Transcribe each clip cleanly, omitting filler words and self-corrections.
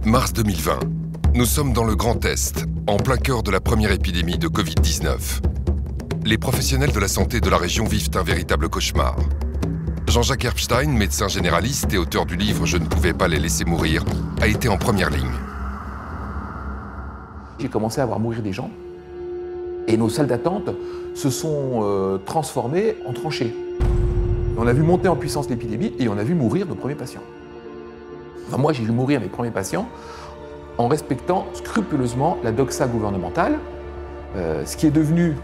Mars 2020. Nous sommes dans le Grand Est, en plein cœur de la première épidémie de Covid-19. Les professionnels de la santé de la région vivent un véritable cauchemar. Jean-Jacques Herbstein, médecin généraliste et auteur du livre « Je ne pouvais pas les laisser mourir », a été en première ligne. J'ai commencé à voir mourir des gens et nos salles d'attente se sont transformées en tranchées. On a vu monter en puissance l'épidémie et on a vu mourir nos premiers patients. Enfin, moi, j'ai vu mourir mes premiers patients en respectant scrupuleusement la doxa gouvernementale, ce qui est devenu,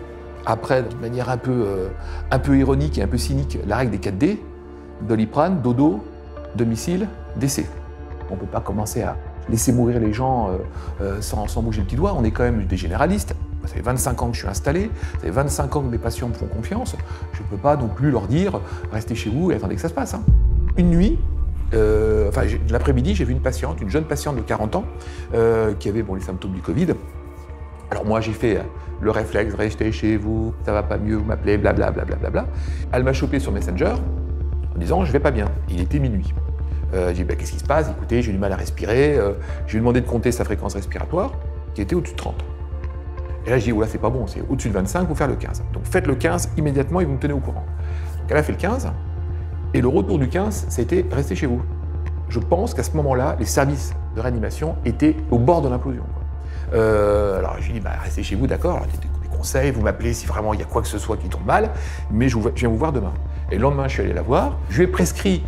après, de manière un peu ironique et un peu cynique, la règle des 4D, Doliprane, dodo, domicile, décès. On ne peut pas commencer à laisser mourir les gens sans bouger le petit doigt. On est quand même des généralistes. Ça fait 25 ans que je suis installé, ça fait 25 ans que mes patients me font confiance. Je ne peux pas non plus leur dire « restez chez vous et attendez que ça se passe ». Une nuit, l'après-midi, j'ai vu une patiente, une jeune patiente de 40 ans, qui avait les symptômes du Covid. Alors moi, j'ai fait le réflexe « restez chez vous, ça va pas mieux, vous m'appelez, blablabla, blablabla ». Elle m'a chopé sur Messenger en disant « je vais pas bien ». Il était minuit. J'ai dit qu'est-ce qui se passe? Écoutez, j'ai du mal à respirer. Je lui ai demandé de compter sa fréquence respiratoire, qui était au-dessus de 30. Et là, je dis, oula, c'est pas bon, c'est au-dessus de 25, il faut faire le 15. Donc faites le 15 immédiatement et vous me tenez au courant. Donc elle a fait le 15, et le retour du 15, ça a été restez chez vous. Je pense qu'à ce moment-là, les services de réanimation étaient au bord de l'implosion. Alors je lui ai dit, restez chez vous, d'accord, alors des conseils, vous m'appelez si vraiment il y a quoi que ce soit qui tombe mal, mais je viens vous voir demain. Et le lendemain, je suis allé la voir, je lui ai prescrit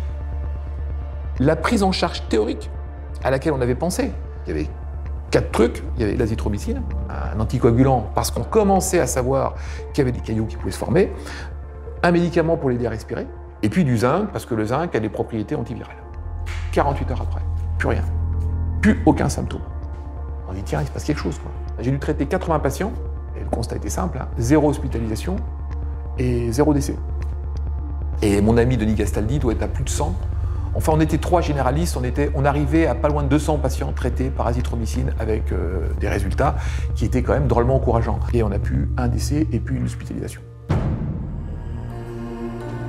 la prise en charge théorique à laquelle on avait pensé. Il y avait 4 trucs, il y avait l'azithromycine, un anticoagulant parce qu'on commençait à savoir qu'il y avait des caillots qui pouvaient se former, un médicament pour l'aider à respirer, et puis du zinc parce que le zinc a des propriétés antivirales. 48 heures après, plus rien, plus aucun symptôme. On dit tiens, il se passe quelque chose quoi. J'ai dû traiter 80 patients, et le constat était simple, 0 hospitalisation et 0 décès. Et mon ami Denis Gastaldi doit être à plus de 100. Enfin, on était 3 généralistes, on arrivait à pas loin de 200 patients traités par azithromycine avec des résultats qui étaient quand même drôlement encourageants. Et on a pu un décès et puis une hospitalisation.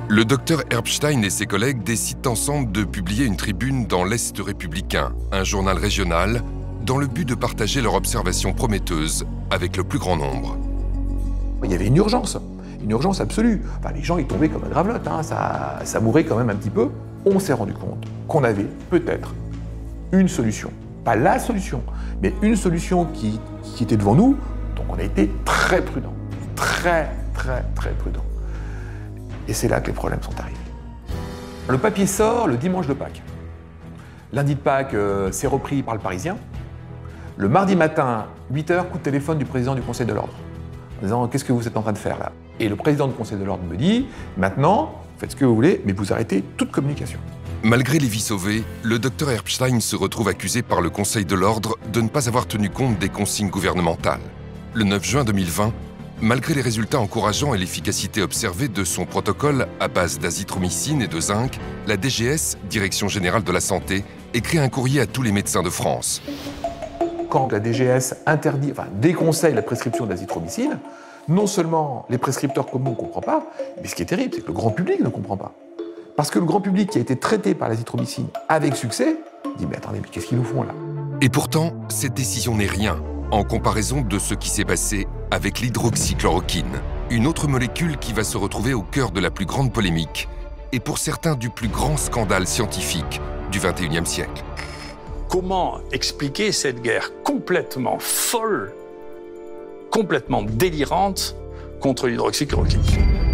Le docteur Herbstein et ses collègues décident ensemble de publier une tribune dans l'Est républicain, un journal régional, dans le but de partager leur observation prometteuse avec le plus grand nombre. Il y avait une urgence absolue. Enfin, les gens ils tombaient comme un gravelotte, ça mourait quand même un petit peu. On s'est rendu compte qu'on avait peut-être une solution. Pas la solution, mais une solution qui était devant nous. Donc on a été très prudents. Très prudents. Et c'est là que les problèmes sont arrivés. Le papier sort le dimanche de Pâques. Lundi de Pâques, c'est repris par le Parisien. Le mardi matin, 8h, coup de téléphone du président du Conseil de l'Ordre. En disant « qu'est-ce que vous êtes en train de faire là ?» Et le président du Conseil de l'Ordre me dit « maintenant, faites ce que vous voulez, mais vous arrêtez toute communication. » Malgré les vies sauvées, le docteur Herbstein se retrouve accusé par le Conseil de l'Ordre de ne pas avoir tenu compte des consignes gouvernementales. Le 9 juin 2020, malgré les résultats encourageants et l'efficacité observée de son protocole à base d'azithromycine et de zinc, la DGS, Direction Générale de la Santé, écrit un courrier à tous les médecins de France. Quand la DGS déconseille la prescription d'azithromycine, non seulement les prescripteurs comme nous ne comprennent pas, mais ce qui est terrible, c'est que le grand public ne comprend pas. Parce que le grand public qui a été traité par l'azithromycine avec succès, dit « mais attendez, mais qu'est-ce qu'ils nous font là ?» Et pourtant, cette décision n'est rien en comparaison de ce qui s'est passé avec l'hydroxychloroquine, une autre molécule qui va se retrouver au cœur de la plus grande polémique et pour certains du plus grand scandale scientifique du XXIe siècle. Comment expliquer cette guerre complètement folle, complètement délirante contre l'hydroxychloroquine?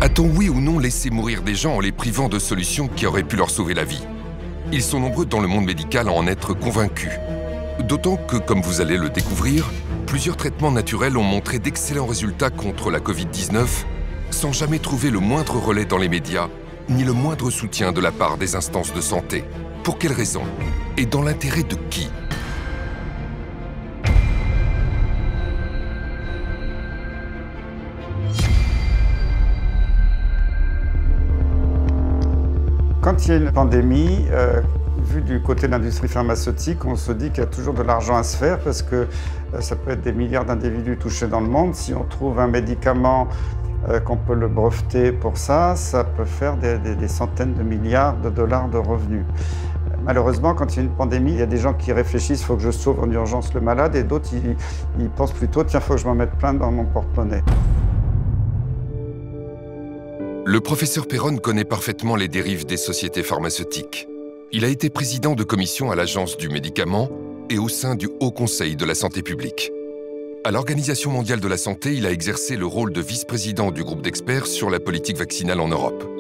A-t-on oui ou non laissé mourir des gens en les privant de solutions qui auraient pu leur sauver la vie? Ils sont nombreux dans le monde médical à en être convaincus. D'autant que, comme vous allez le découvrir, plusieurs traitements naturels ont montré d'excellents résultats contre la Covid-19 sans jamais trouver le moindre relais dans les médias, ni le moindre soutien de la part des instances de santé. Pour quelles raisons? Et dans l'intérêt de qui? Quand il y a une pandémie, vu du côté de l'industrie pharmaceutique, on se dit qu'il y a toujours de l'argent à se faire parce que ça peut être des milliards d'individus touchés dans le monde. Si on trouve un médicament qu'on peut le breveter pour ça, ça peut faire des centaines de milliards de dollars de revenus. Malheureusement, quand il y a une pandémie, il y a des gens qui réfléchissent « il faut que je sauve en urgence le malade » et d'autres, ils pensent plutôt « tiens, il faut que je m'en mette plein dans mon porte-monnaie ». Le professeur Péronne connaît parfaitement les dérives des sociétés pharmaceutiques. Il a été président de commission à l'Agence du médicament et au sein du Haut Conseil de la santé publique. À l'Organisation mondiale de la santé, il a exercé le rôle de vice-président du groupe d'experts sur la politique vaccinale en Europe.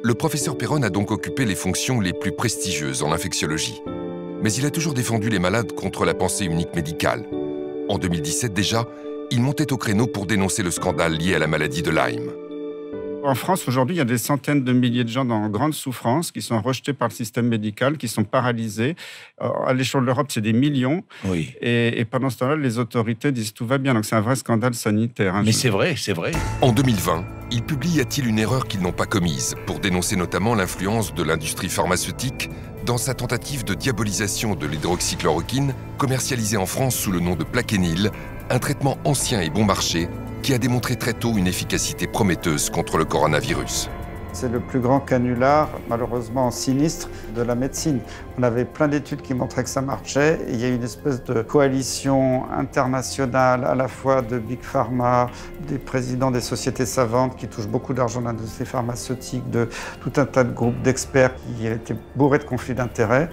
Le professeur Péronne a donc occupé les fonctions les plus prestigieuses en infectiologie. Mais il a toujours défendu les malades contre la pensée unique médicale. En 2017 déjà, il montait au créneau pour dénoncer le scandale lié à la maladie de Lyme. En France, aujourd'hui, il y a des centaines de milliers de gens en grande souffrance qui sont rejetés par le système médical, qui sont paralysés. À l'échelle de l'Europe, c'est des millions. Oui. Et pendant ce temps-là, les autorités disent tout va bien. Donc c'est un vrai scandale sanitaire. Mais c'est vrai, c'est vrai. En 2020, il publie « Y a-t-il une erreur qu'ils n'ont pas commise ?» pour dénoncer notamment l'influence de l'industrie pharmaceutique dans sa tentative de diabolisation de l'hydroxychloroquine, commercialisée en France sous le nom de Plaquenil, un traitement ancien et bon marché qui a démontré très tôt une efficacité prometteuse contre le coronavirus. C'est le plus grand canular, malheureusement sinistre, de la médecine. On avait plein d'études qui montraient que ça marchait. Et il y a une espèce de coalition internationale, à la fois de Big Pharma, des présidents des sociétés savantes qui touchent beaucoup d'argent dans l'industrie pharmaceutique, de tout un tas de groupes d'experts qui étaient bourrés de conflits d'intérêts,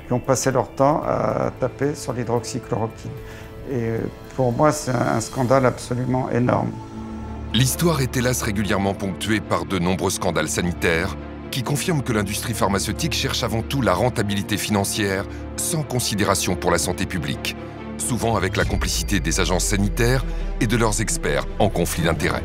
qui ont passé leur temps à taper sur l'hydroxychloroquine. Et pour moi, c'est un scandale absolument énorme. L'histoire est hélas régulièrement ponctuée par de nombreux scandales sanitaires qui confirment que l'industrie pharmaceutique cherche avant tout la rentabilité financière sans considération pour la santé publique, souvent avec la complicité des agences sanitaires et de leurs experts en conflit d'intérêts.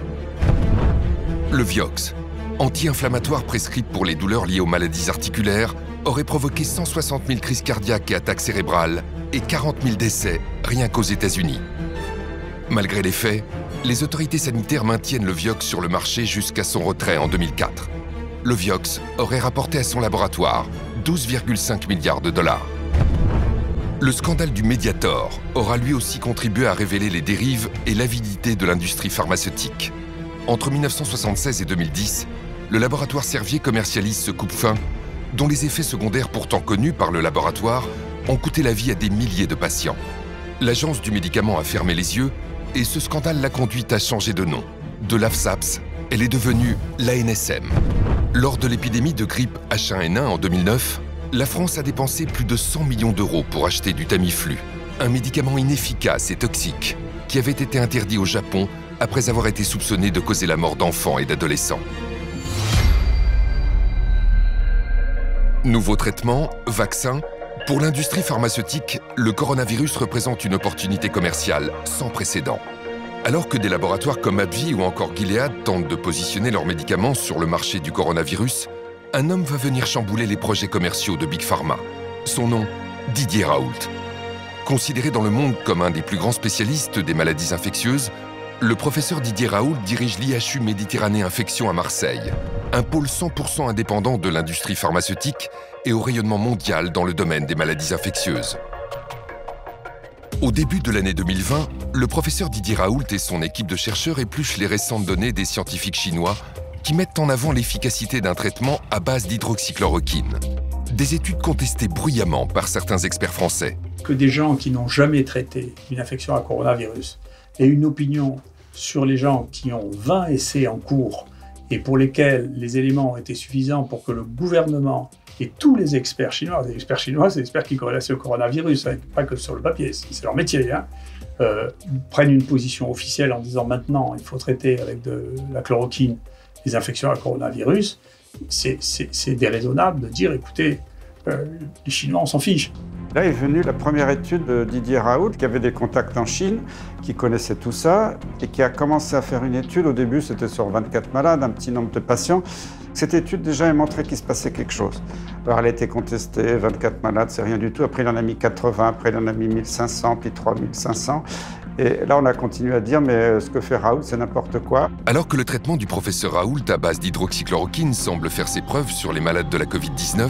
Le Vioxx, anti-inflammatoire prescrit pour les douleurs liées aux maladies articulaires, aurait provoqué 160 000 crises cardiaques et attaques cérébrales et 40 000 décès rien qu'aux États-Unis. Malgré les faits, les autorités sanitaires maintiennent le Vioxx sur le marché jusqu'à son retrait en 2004. Le Vioxx aurait rapporté à son laboratoire 12,5 milliards de dollars. Le scandale du Mediator aura lui aussi contribué à révéler les dérives et l'avidité de l'industrie pharmaceutique. Entre 1976 et 2010, le laboratoire Servier commercialise ce coupe-faim dont les effets secondaires pourtant connus par le laboratoire ont coûté la vie à des milliers de patients. L'agence du médicament a fermé les yeux et ce scandale l'a conduite à changer de nom. De l'AFSAPS, elle est devenue l'ANSM. Lors de l'épidémie de grippe H1N1 en 2009, la France a dépensé plus de 100 millions d'euros pour acheter du Tamiflu, un médicament inefficace et toxique qui avait été interdit au Japon après avoir été soupçonné de causer la mort d'enfants et d'adolescents. Nouveaux traitements, vaccins. Pour l'industrie pharmaceutique, le coronavirus représente une opportunité commerciale sans précédent. Alors que des laboratoires comme AbbVie ou encore Gilead tentent de positionner leurs médicaments sur le marché du coronavirus, un homme va venir chambouler les projets commerciaux de Big Pharma. Son nom, Didier Raoult. Considéré dans le monde comme un des plus grands spécialistes des maladies infectieuses, le professeur Didier Raoult dirige l'IHU Méditerranée Infection à Marseille, un pôle 100% indépendant de l'industrie pharmaceutique et au rayonnement mondial dans le domaine des maladies infectieuses. Au début de l'année 2020, le professeur Didier Raoult et son équipe de chercheurs épluchent les récentes données des scientifiques chinois qui mettent en avant l'efficacité d'un traitement à base d'hydroxychloroquine. Des études contestées bruyamment par certains experts français. Que des gens qui n'ont jamais traité une infection à coronavirus aient une opinion sur les gens qui ont 20 essais en cours et pour lesquels les éléments ont été suffisants pour que le gouvernement et tous les experts chinois, c'est des experts qui corrèlent au coronavirus, hein, pas que sur le papier, c'est leur métier, hein, prennent une position officielle en disant maintenant il faut traiter avec de la chloroquine les infections à coronavirus, c'est déraisonnable de dire écoutez, les Chinois on s'en fiche. Là est venue la première étude de Didier Raoult, qui avait des contacts en Chine, qui connaissait tout ça, et qui a commencé à faire une étude. Au début, c'était sur 24 malades, un petit nombre de patients. Cette étude, déjà, a montré qu'il se passait quelque chose. Alors, elle a été contestée, 24 malades, c'est rien du tout. Après, il en a mis 80, après, il en a mis 1500, puis 3500. Et là, on a continué à dire, mais ce que fait Raoult, c'est n'importe quoi. Alors que le traitement du professeur Raoult à base d'hydroxychloroquine semble faire ses preuves sur les malades de la Covid-19,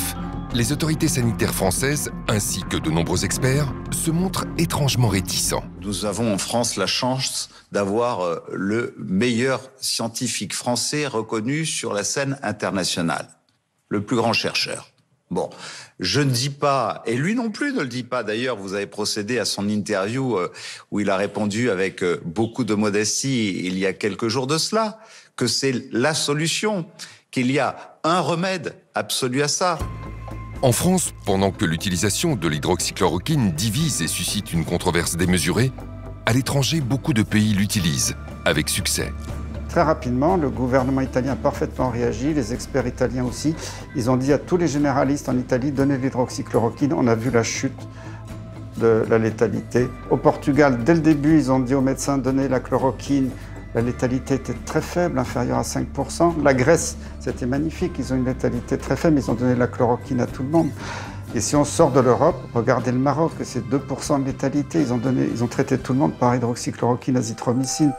les autorités sanitaires françaises, ainsi que de nombreux experts, se montrent étrangement réticents. Nous avons en France la chance d'avoir le meilleur scientifique français reconnu sur la scène internationale, le plus grand chercheur. Bon, je ne dis pas, et lui non plus ne le dit pas. D'ailleurs, vous avez procédé à son interview où il a répondu avec beaucoup de modestie il y a quelques jours de cela, que c'est la solution, qu'il y a un remède absolu à ça. En France, pendant que l'utilisation de l'hydroxychloroquine divise et suscite une controverse démesurée, à l'étranger, beaucoup de pays l'utilisent, avec succès. Très rapidement, le gouvernement italien a parfaitement réagi, les experts italiens aussi. Ils ont dit à tous les généralistes en Italie, donnez l'hydroxychloroquine. On a vu la chute de la létalité. Au Portugal, dès le début, ils ont dit aux médecins, donnez la chloroquine. La létalité était très faible, inférieure à 5%. La Grèce, c'était magnifique, ils ont une létalité très faible, ils ont donné la chloroquine à tout le monde. Et si on sort de l'Europe, regardez le Maroc, c'est 2% de létalité. Ils ont traité tout le monde par hydroxychloroquine, azithromycine.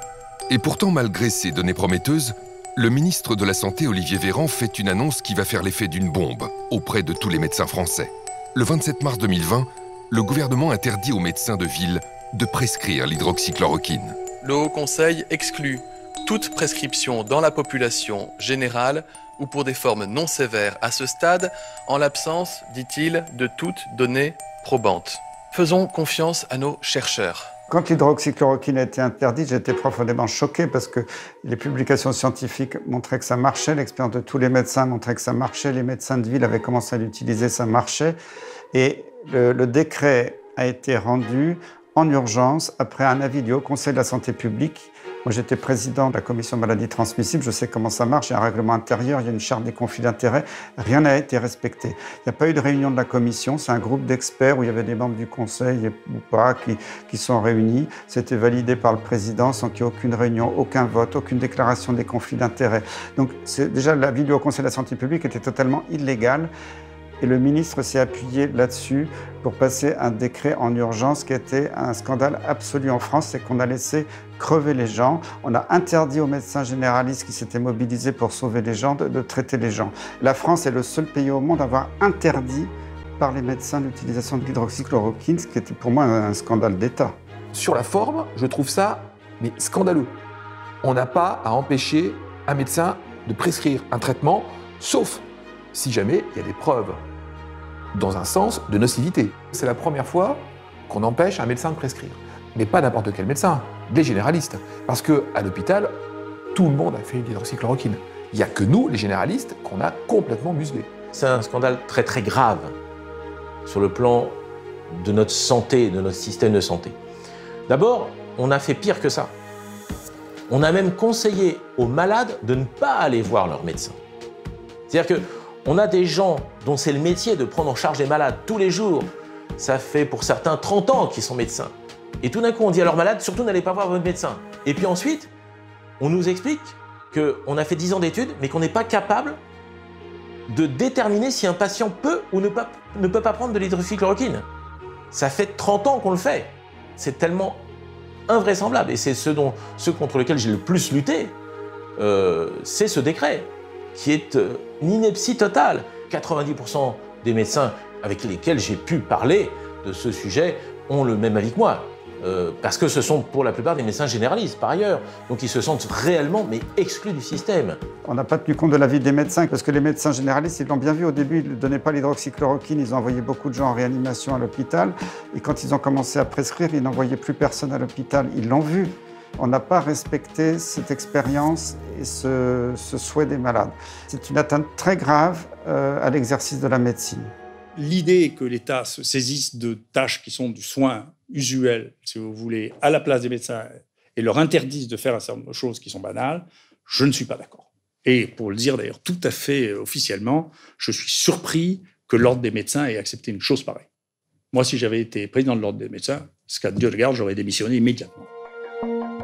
Et pourtant, malgré ces données prometteuses, le ministre de la Santé, Olivier Véran, fait une annonce qui va faire l'effet d'une bombe auprès de tous les médecins français. Le 27 mars 2020, le gouvernement interdit aux médecins de ville de prescrire l'hydroxychloroquine. Le Haut Conseil exclut toute prescription dans la population générale ou pour des formes non sévères à ce stade, en l'absence, dit-il, de toute donnée probante. Faisons confiance à nos chercheurs. Quand l'hydroxychloroquine a été interdite, j'ai été profondément choqué parce que les publications scientifiques montraient que ça marchait, l'expérience de tous les médecins montrait que ça marchait, les médecins de ville avaient commencé à l'utiliser, ça marchait. Et le décret a été rendu en urgence après un avis du Haut Conseil de la Santé publique. Moi, j'étais président de la commission maladies transmissibles, je sais comment ça marche, il y a un règlement intérieur, il y a une charte des conflits d'intérêts, rien n'a été respecté. Il n'y a pas eu de réunion de la commission, c'est un groupe d'experts où il y avait des membres du conseil ou pas qui sont réunis. C'était validé par le président sans qu'il y ait aucune réunion, aucun vote, aucune déclaration des conflits d'intérêts. Donc déjà, l'avis du Haut Conseil de la Santé publique était totalement illégal. Et le ministre s'est appuyé là-dessus pour passer un décret en urgence qui était un scandale absolu en France, c'est qu'on a laissé crever les gens. On a interdit aux médecins généralistes qui s'étaient mobilisés pour sauver les gens de traiter les gens. La France est le seul pays au monde à avoir interdit par les médecins l'utilisation de l'hydroxychloroquine, ce qui était pour moi un scandale d'État. Sur la forme, je trouve ça mais scandaleux. On n'a pas à empêcher un médecin de prescrire un traitement, sauf si jamais il y a des preuves dans un sens de nocivité. C'est la première fois qu'on empêche un médecin de prescrire. Mais pas n'importe quel médecin, des généralistes. Parce qu'à l'hôpital, tout le monde a fait une hydroxychloroquine. Il n'y a que nous, les généralistes, qu'on a complètement muselés. C'est un scandale très très grave sur le plan de notre santé, de notre système de santé. D'abord, on a fait pire que ça. On a même conseillé aux malades de ne pas aller voir leur médecin. C'est-à-dire qu'on a des gens dont c'est le métier de prendre en charge les malades tous les jours. Ça fait pour certains 30 ans qu'ils sont médecins. Et tout d'un coup, on dit à leurs malades, surtout n'allez pas voir votre médecin. Et puis ensuite, on nous explique qu'on a fait 10 ans d'études, mais qu'on n'est pas capable de déterminer si un patient peut ou ne peut pas prendre de l'hydroxychloroquine. Ça fait 30 ans qu'on le fait. C'est tellement invraisemblable. Et c'est ce contre lequel j'ai le plus lutté, c'est ce décret, qui est une ineptie totale. 90% des médecins avec lesquels j'ai pu parler de ce sujet ont le même avis que moi. Parce que ce sont pour la plupart des médecins généralistes par ailleurs. Donc ils se sentent réellement exclus du système. On n'a pas tenu compte de l'avis des médecins parce que les médecins généralistes, ils l'ont bien vu au début, ils ne donnaient pas l'hydroxychloroquine, ils ont envoyé beaucoup de gens en réanimation à l'hôpital. Et quand ils ont commencé à prescrire, ils n'envoyaient plus personne à l'hôpital. Ils l'ont vu. On n'a pas respecté cette expérience et ce souhait des malades. C'est une atteinte très grave à l'exercice de la médecine. L'idée que l'État se saisisse de tâches qui sont du soin usuel, si vous voulez, à la place des médecins et leur interdise de faire un certain nombre de choses qui sont banales, je ne suis pas d'accord. Et pour le dire d'ailleurs tout à fait officiellement, je suis surpris que l'Ordre des médecins ait accepté une chose pareille. Moi, si j'avais été président de l'Ordre des médecins, ce qu'à Dieu regarde, j'aurais démissionné immédiatement.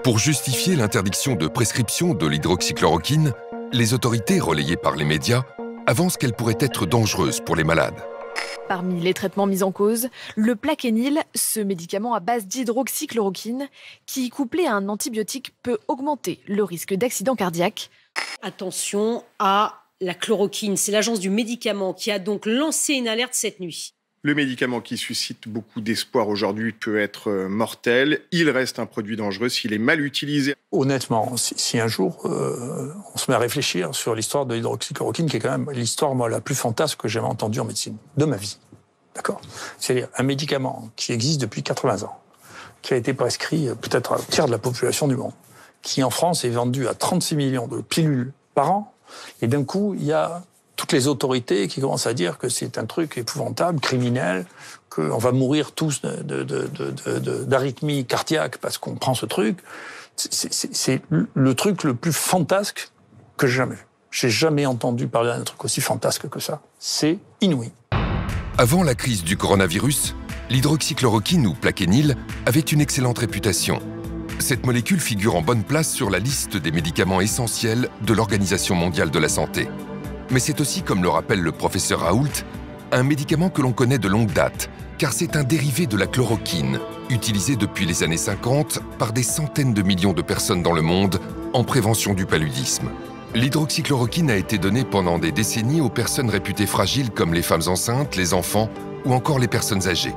Pour justifier l'interdiction de prescription de l'hydroxychloroquine, les autorités relayées par les médias avancent qu'elle pourrait être dangereuse pour les malades. Parmi les traitements mis en cause, le Plaquenil, ce médicament à base d'hydroxychloroquine, qui, couplé à un antibiotique, peut augmenter le risque d'accident cardiaque. Attention à la chloroquine, c'est l'agence du médicament qui a donc lancé une alerte cette nuit. Le médicament qui suscite beaucoup d'espoir aujourd'hui peut être mortel. Il reste un produit dangereux s'il est mal utilisé. Honnêtement, si un jour on se met à réfléchir sur l'histoire de l'hydroxychloroquine, qui est quand même l'histoire moi, la plus fantasque que j'ai jamais entendue en médecine, de ma vie. D'accord ? C'est-à-dire un médicament qui existe depuis 80 ans, qui a été prescrit peut-être à un tiers de la population du monde, qui en France est vendu à 36 millions de pilules par an, et d'un coup, il y a toutes les autorités qui commencent à dire que c'est un truc épouvantable, criminel, qu'on va mourir tous d'arythmie cardiaque parce qu'on prend ce truc. C'est le truc le plus fantasque que j'ai jamais vu. J'ai jamais entendu parler d'un truc aussi fantasque que ça. C'est inouï. Avant la crise du coronavirus, l'hydroxychloroquine ou plaquenil avait une excellente réputation. Cette molécule figure en bonne place sur la liste des médicaments essentiels de l'Organisation mondiale de la santé. Mais c'est aussi, comme le rappelle le professeur Raoult, un médicament que l'on connaît de longue date, car c'est un dérivé de la chloroquine, utilisé depuis les années 50 par des centaines de millions de personnes dans le monde en prévention du paludisme. L'hydroxychloroquine a été donnée pendant des décennies aux personnes réputées fragiles comme les femmes enceintes, les enfants ou encore les personnes âgées.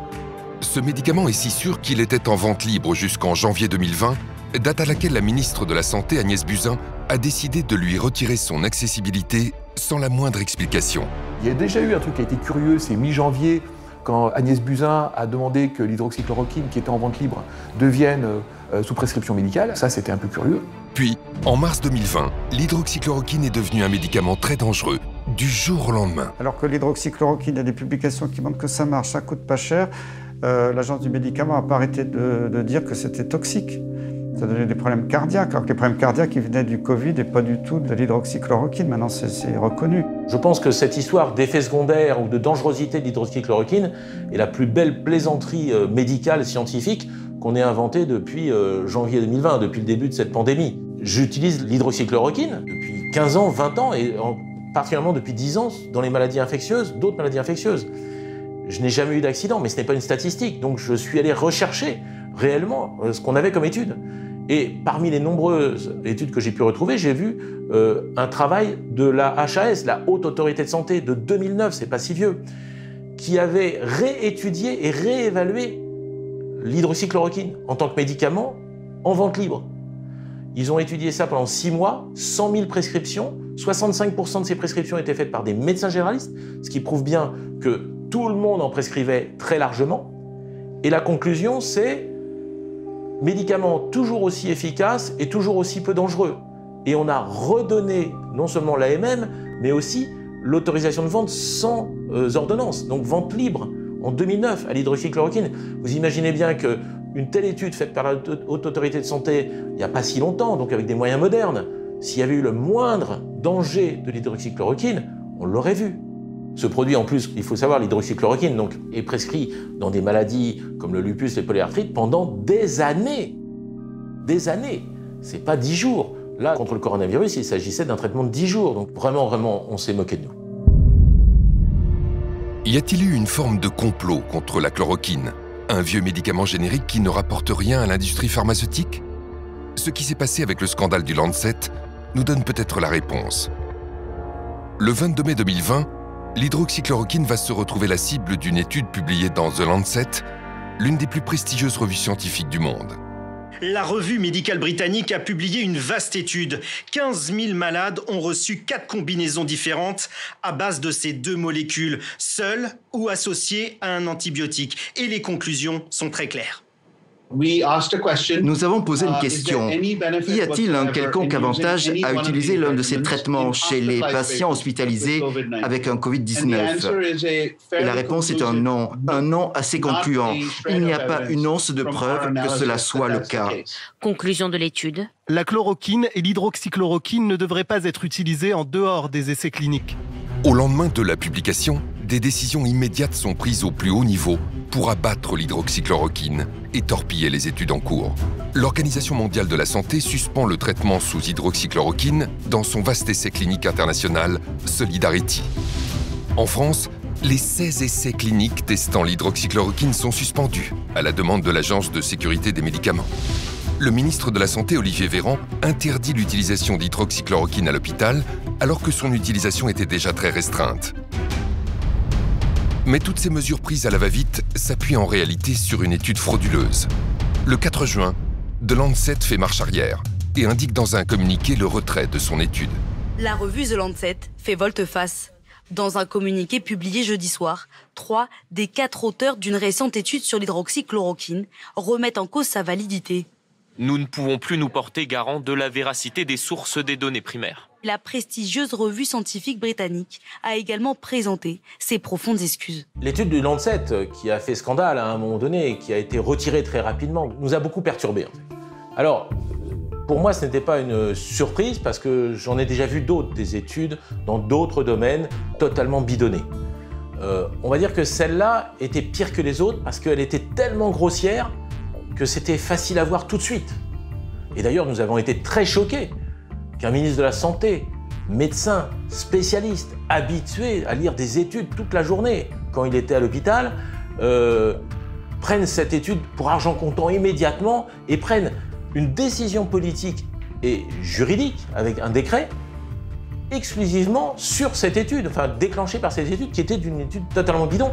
Ce médicament est si sûr qu'il était en vente libre jusqu'en janvier 2020, date à laquelle la ministre de la Santé, Agnès Buzyn, a décidé de lui retirer son accessibilité sans la moindre explication. Il y a déjà eu un truc qui a été curieux, c'est mi-janvier, quand Agnès Buzyn a demandé que l'hydroxychloroquine, qui était en vente libre, devienne sous prescription médicale. Ça, c'était un peu curieux. Puis, en mars 2020, l'hydroxychloroquine est devenu un médicament très dangereux, du jour au lendemain. Alors que l'hydroxychloroquine, il y a des publications qui montrent que ça marche, ça coûte pas cher, l'agence du médicament n'a pas arrêté de dire que c'était toxique. Ça donnait des problèmes cardiaques, alors que les problèmes cardiaques ils venaient du Covid et pas du tout de l'hydroxychloroquine. Maintenant, c'est reconnu. Je pense que cette histoire d'effet secondaire ou de dangerosité de l'hydroxychloroquine est la plus belle plaisanterie médicale, scientifique qu'on ait inventée depuis janvier 2020, depuis le début de cette pandémie. J'utilise l'hydroxychloroquine depuis 15 ans, 20 ans, et particulièrement depuis 10 ans dans les maladies infectieuses, d'autres maladies infectieuses. Je n'ai jamais eu d'accident, mais ce n'est pas une statistique, donc je suis allé rechercher réellement ce qu'on avait comme études. Et parmi les nombreuses études que j'ai pu retrouver, j'ai vu un travail de la HAS, la Haute Autorité de Santé, de 2009, c'est pas si vieux, qui avait réétudié et réévalué l'hydroxychloroquine en tant que médicament en vente libre. Ils ont étudié ça pendant 6 mois, 100 000 prescriptions, 65% de ces prescriptions étaient faites par des médecins généralistes, ce qui prouve bien que tout le monde en prescrivait très largement. Et la conclusion, c'est médicament toujours aussi efficace et toujours aussi peu dangereux. Et on a redonné non seulement l'AMM, mais aussi l'autorisation de vente sans ordonnance, donc vente libre, en 2009 à l'hydroxychloroquine. Vous imaginez bien qu'une telle étude faite par la Haute Autorité de Santé il n'y a pas si longtemps, donc avec des moyens modernes, s'il y avait eu le moindre danger de l'hydroxychloroquine, on l'aurait vu. Ce produit, en plus, il faut savoir, l'hydroxychloroquine donc, est prescrit dans des maladies comme le lupus, les polyarthrites, pendant des années. Des années. C'est pas 10 jours. Là, contre le coronavirus, il s'agissait d'un traitement de 10 jours. Donc vraiment, on s'est moqué de nous. Y a-t-il eu une forme de complot contre la chloroquine, un vieux médicament générique qui ne rapporte rien à l'industrie pharmaceutique? Ce qui s'est passé avec le scandale du Lancet nous donne peut-être la réponse. Le 22 mai 2020, l'hydroxychloroquine va se retrouver la cible d'une étude publiée dans The Lancet, l'une des plus prestigieuses revues scientifiques du monde. La revue médicale britannique a publié une vaste étude. 15 000 malades ont reçu 4 combinaisons différentes à base de ces 2 molécules, seules ou associées à un antibiotique. Et les conclusions sont très claires. Nous avons posé une question. Y a-t-il un quelconque avantage à utiliser l'un de ces traitements chez les patients hospitalisés avec un Covid-19? Et la réponse est un non assez concluant. Il n'y a pas une once de preuve que cela soit le cas. Conclusion de l'étude. La chloroquine et l'hydroxychloroquine ne devraient pas être utilisées en dehors des essais cliniques. Au lendemain de la publication, des décisions immédiates sont prises au plus haut niveau pour abattre l'hydroxychloroquine et torpiller les études en cours. L'Organisation mondiale de la santé suspend le traitement sous hydroxychloroquine dans son vaste essai clinique international Solidarity. En France, les 16 essais cliniques testant l'hydroxychloroquine sont suspendus à la demande de l'Agence de sécurité des médicaments. Le ministre de la Santé, Olivier Véran, interdit l'utilisation d'hydroxychloroquine à l'hôpital alors que son utilisation était déjà très restreinte. Mais toutes ces mesures prises à la va-vite s'appuient en réalité sur une étude frauduleuse. Le 4 juin, The Lancet fait marche arrière et indique dans un communiqué le retrait de son étude. La revue The Lancet fait volte-face. Dans un communiqué publié jeudi soir, 3 des 4 auteurs d'une récente étude sur l'hydroxychloroquine remettent en cause sa validité. Nous ne pouvons plus nous porter garant de la véracité des sources des données primaires. La prestigieuse revue scientifique britannique a également présenté ses profondes excuses. L'étude du Lancet, qui a fait scandale à un moment donné, qui a été retirée très rapidement, nous a beaucoup perturbés. Alors, pour moi, ce n'était pas une surprise parce que j'en ai déjà vu d'autres, des études dans d'autres domaines totalement bidonnées. On va dire que celle-là était pire que les autres parce qu'elle était tellement grossière que c'était facile à voir tout de suite. Et d'ailleurs, nous avons été très choqués qu'un ministre de la Santé, médecin, spécialiste, habitué à lire des études toute la journée quand il était à l'hôpital, prenne cette étude pour argent comptant immédiatement et prenne une décision politique et juridique avec un décret exclusivement sur cette étude, enfin déclenchée par cette étude qui était une étude totalement bidon.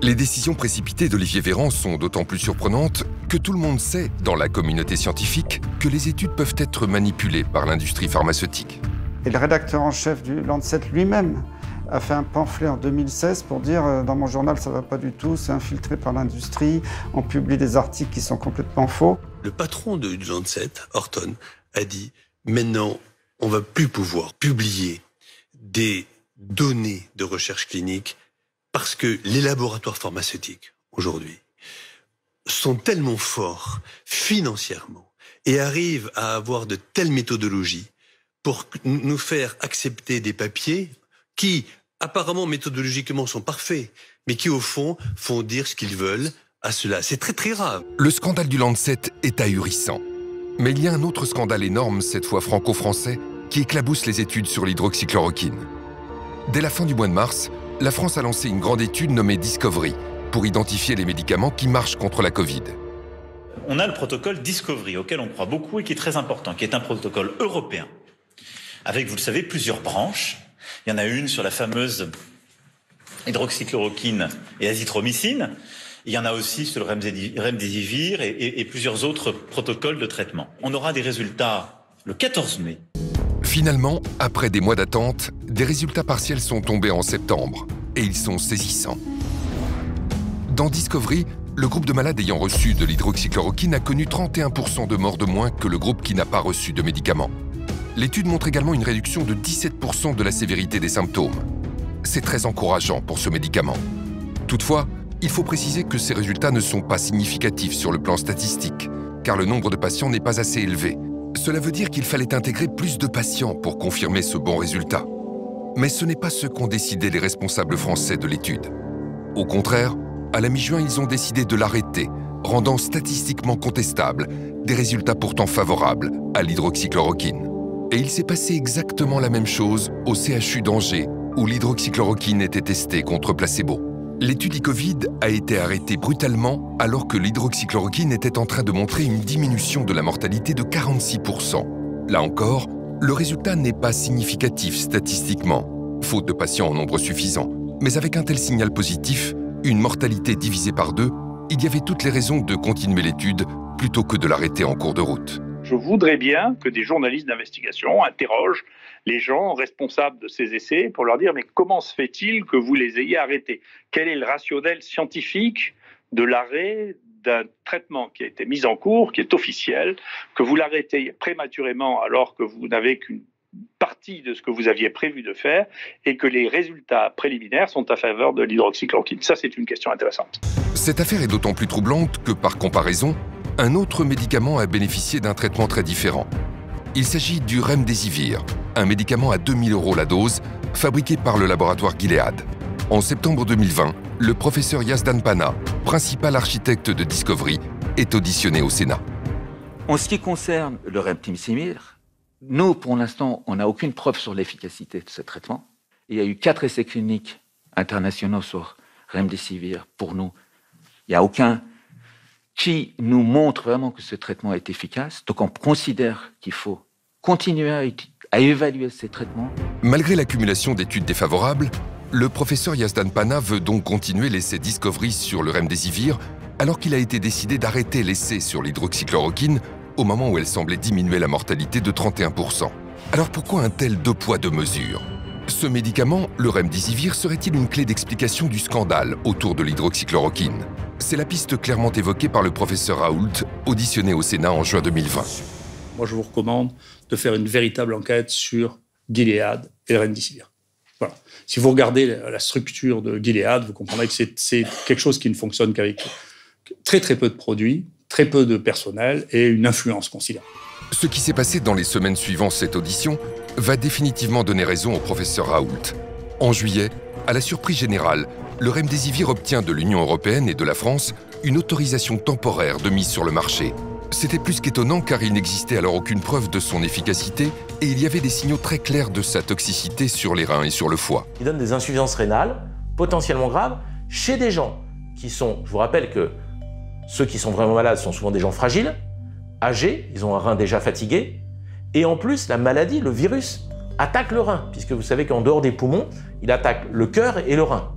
Les décisions précipitées d'Olivier Véran sont d'autant plus surprenantes que tout le monde sait, dans la communauté scientifique, que les études peuvent être manipulées par l'industrie pharmaceutique. Et le rédacteur en chef du Lancet lui-même a fait un pamphlet en 2016 pour dire « dans mon journal, ça ne va pas du tout, c'est infiltré par l'industrie, on publie des articles qui sont complètement faux ». Le patron du Lancet, Horton, a dit « maintenant, on ne va plus pouvoir publier des données de recherche clinique parce que les laboratoires pharmaceutiques, aujourd'hui, sont tellement forts financièrement et arrivent à avoir de telles méthodologies pour nous faire accepter des papiers qui, apparemment, méthodologiquement, sont parfaits, mais qui, au fond, font dire ce qu'ils veulent à cela. C'est très, très grave. Le scandale du Lancet est ahurissant. Mais il y a un autre scandale énorme, cette fois franco-français, qui éclabousse les études sur l'hydroxychloroquine. Dès la fin du mois de mars, la France a lancé une grande étude nommée Discovery pour identifier les médicaments qui marchent contre la Covid. On a le protocole Discovery, auquel on croit beaucoup et qui est très important, qui est un protocole européen, avec, vous le savez, plusieurs branches. Il y en a une sur la fameuse hydroxychloroquine et azithromycine. Il y en a aussi sur le remdesivir et plusieurs autres protocoles de traitement. On aura des résultats le 14 mai. Finalement, après des mois d'attente, des résultats partiels sont tombés en septembre. Et ils sont saisissants. Dans Discovery, le groupe de malades ayant reçu de l'hydroxychloroquine a connu 31% de morts de moins que le groupe qui n'a pas reçu de médicaments. L'étude montre également une réduction de 17% de la sévérité des symptômes. C'est très encourageant pour ce médicament. Toutefois, il faut préciser que ces résultats ne sont pas significatifs sur le plan statistique, car le nombre de patients n'est pas assez élevé. Cela veut dire qu'il fallait intégrer plus de patients pour confirmer ce bon résultat. Mais ce n'est pas ce qu'ont décidé les responsables français de l'étude. Au contraire, à la mi-juin, ils ont décidé de l'arrêter, rendant statistiquement contestables des résultats pourtant favorables à l'hydroxychloroquine. Et il s'est passé exactement la même chose au CHU d'Angers, où l'hydroxychloroquine était testée contre placebo. L'étude e-Covid a été arrêtée brutalement alors que l'hydroxychloroquine était en train de montrer une diminution de la mortalité de 46%. Là encore, le résultat n'est pas significatif statistiquement, faute de patients en nombre suffisant. Mais avec un tel signal positif, une mortalité divisée par 2, il y avait toutes les raisons de continuer l'étude plutôt que de l'arrêter en cours de route. Je voudrais bien que des journalistes d'investigation interrogent les gens responsables de ces essais pour leur dire « mais comment se fait-il que vous les ayez arrêtés ? Quel est le rationnel scientifique de l'arrêt d'un traitement qui a été mis en cours, qui est officiel, que vous l'arrêtez prématurément alors que vous n'avez qu'une partie de ce que vous aviez prévu de faire et que les résultats préliminaires sont à faveur de l'hydroxychloroquine ?» Ça, c'est une question intéressante. Cette affaire est d'autant plus troublante que, par comparaison, un autre médicament a bénéficié d'un traitement très différent. Il s'agit du remdesivir, un médicament à 2 000 € la dose, fabriqué par le laboratoire Gilead. En septembre 2020, le professeur Yazdan Pana, principal architecte de Discovery, est auditionné au Sénat. En ce qui concerne le remdesivir, nous, pour l'instant, on n'a aucune preuve sur l'efficacité de ce traitement. Il y a eu 4 essais cliniques internationaux sur remdesivir. Pour nous, il n'y a aucun qui nous montre vraiment que ce traitement est efficace. Donc on considère qu'il faut continuer à évaluer ces traitements. Malgré l'accumulation d'études défavorables, Le professeur Yazdan Pana veut donc continuer l'essai Discovery sur le remdesivir, alors qu'il a été décidé d'arrêter l'essai sur l'hydroxychloroquine au moment où elle semblait diminuer la mortalité de 31%. Alors pourquoi un tel deux poids deux mesures? Ce médicament, le remdesivir, serait-il une clé d'explication du scandale autour de l'hydroxychloroquine? C'est la piste clairement évoquée par le professeur Raoult, auditionné au Sénat en juin 2020. Moi, je vous recommande de faire une véritable enquête sur Gilead et le remdesivir. Voilà. Si vous regardez la structure de Gilead, vous comprendrez que c'est quelque chose qui ne fonctionne qu'avec très très peu de produits, très peu de personnel et une influence considérable. Ce qui s'est passé dans les semaines suivant cette audition va définitivement donner raison au professeur Raoult. En juillet, à la surprise générale, le remdesivir obtient de l'Union européenne et de la France une autorisation temporaire de mise sur le marché. C'était plus qu'étonnant car il n'existait alors aucune preuve de son efficacité et il y avait des signaux très clairs de sa toxicité sur les reins et sur le foie. Il donne des insuffisances rénales potentiellement graves chez des gens qui sont, je vous rappelle que ceux qui sont vraiment malades sont souvent des gens fragiles, âgés, ils ont un rein déjà fatigué, et en plus la maladie, le virus, attaque le rein, puisque vous savez qu'en dehors des poumons, il attaque le cœur et le rein.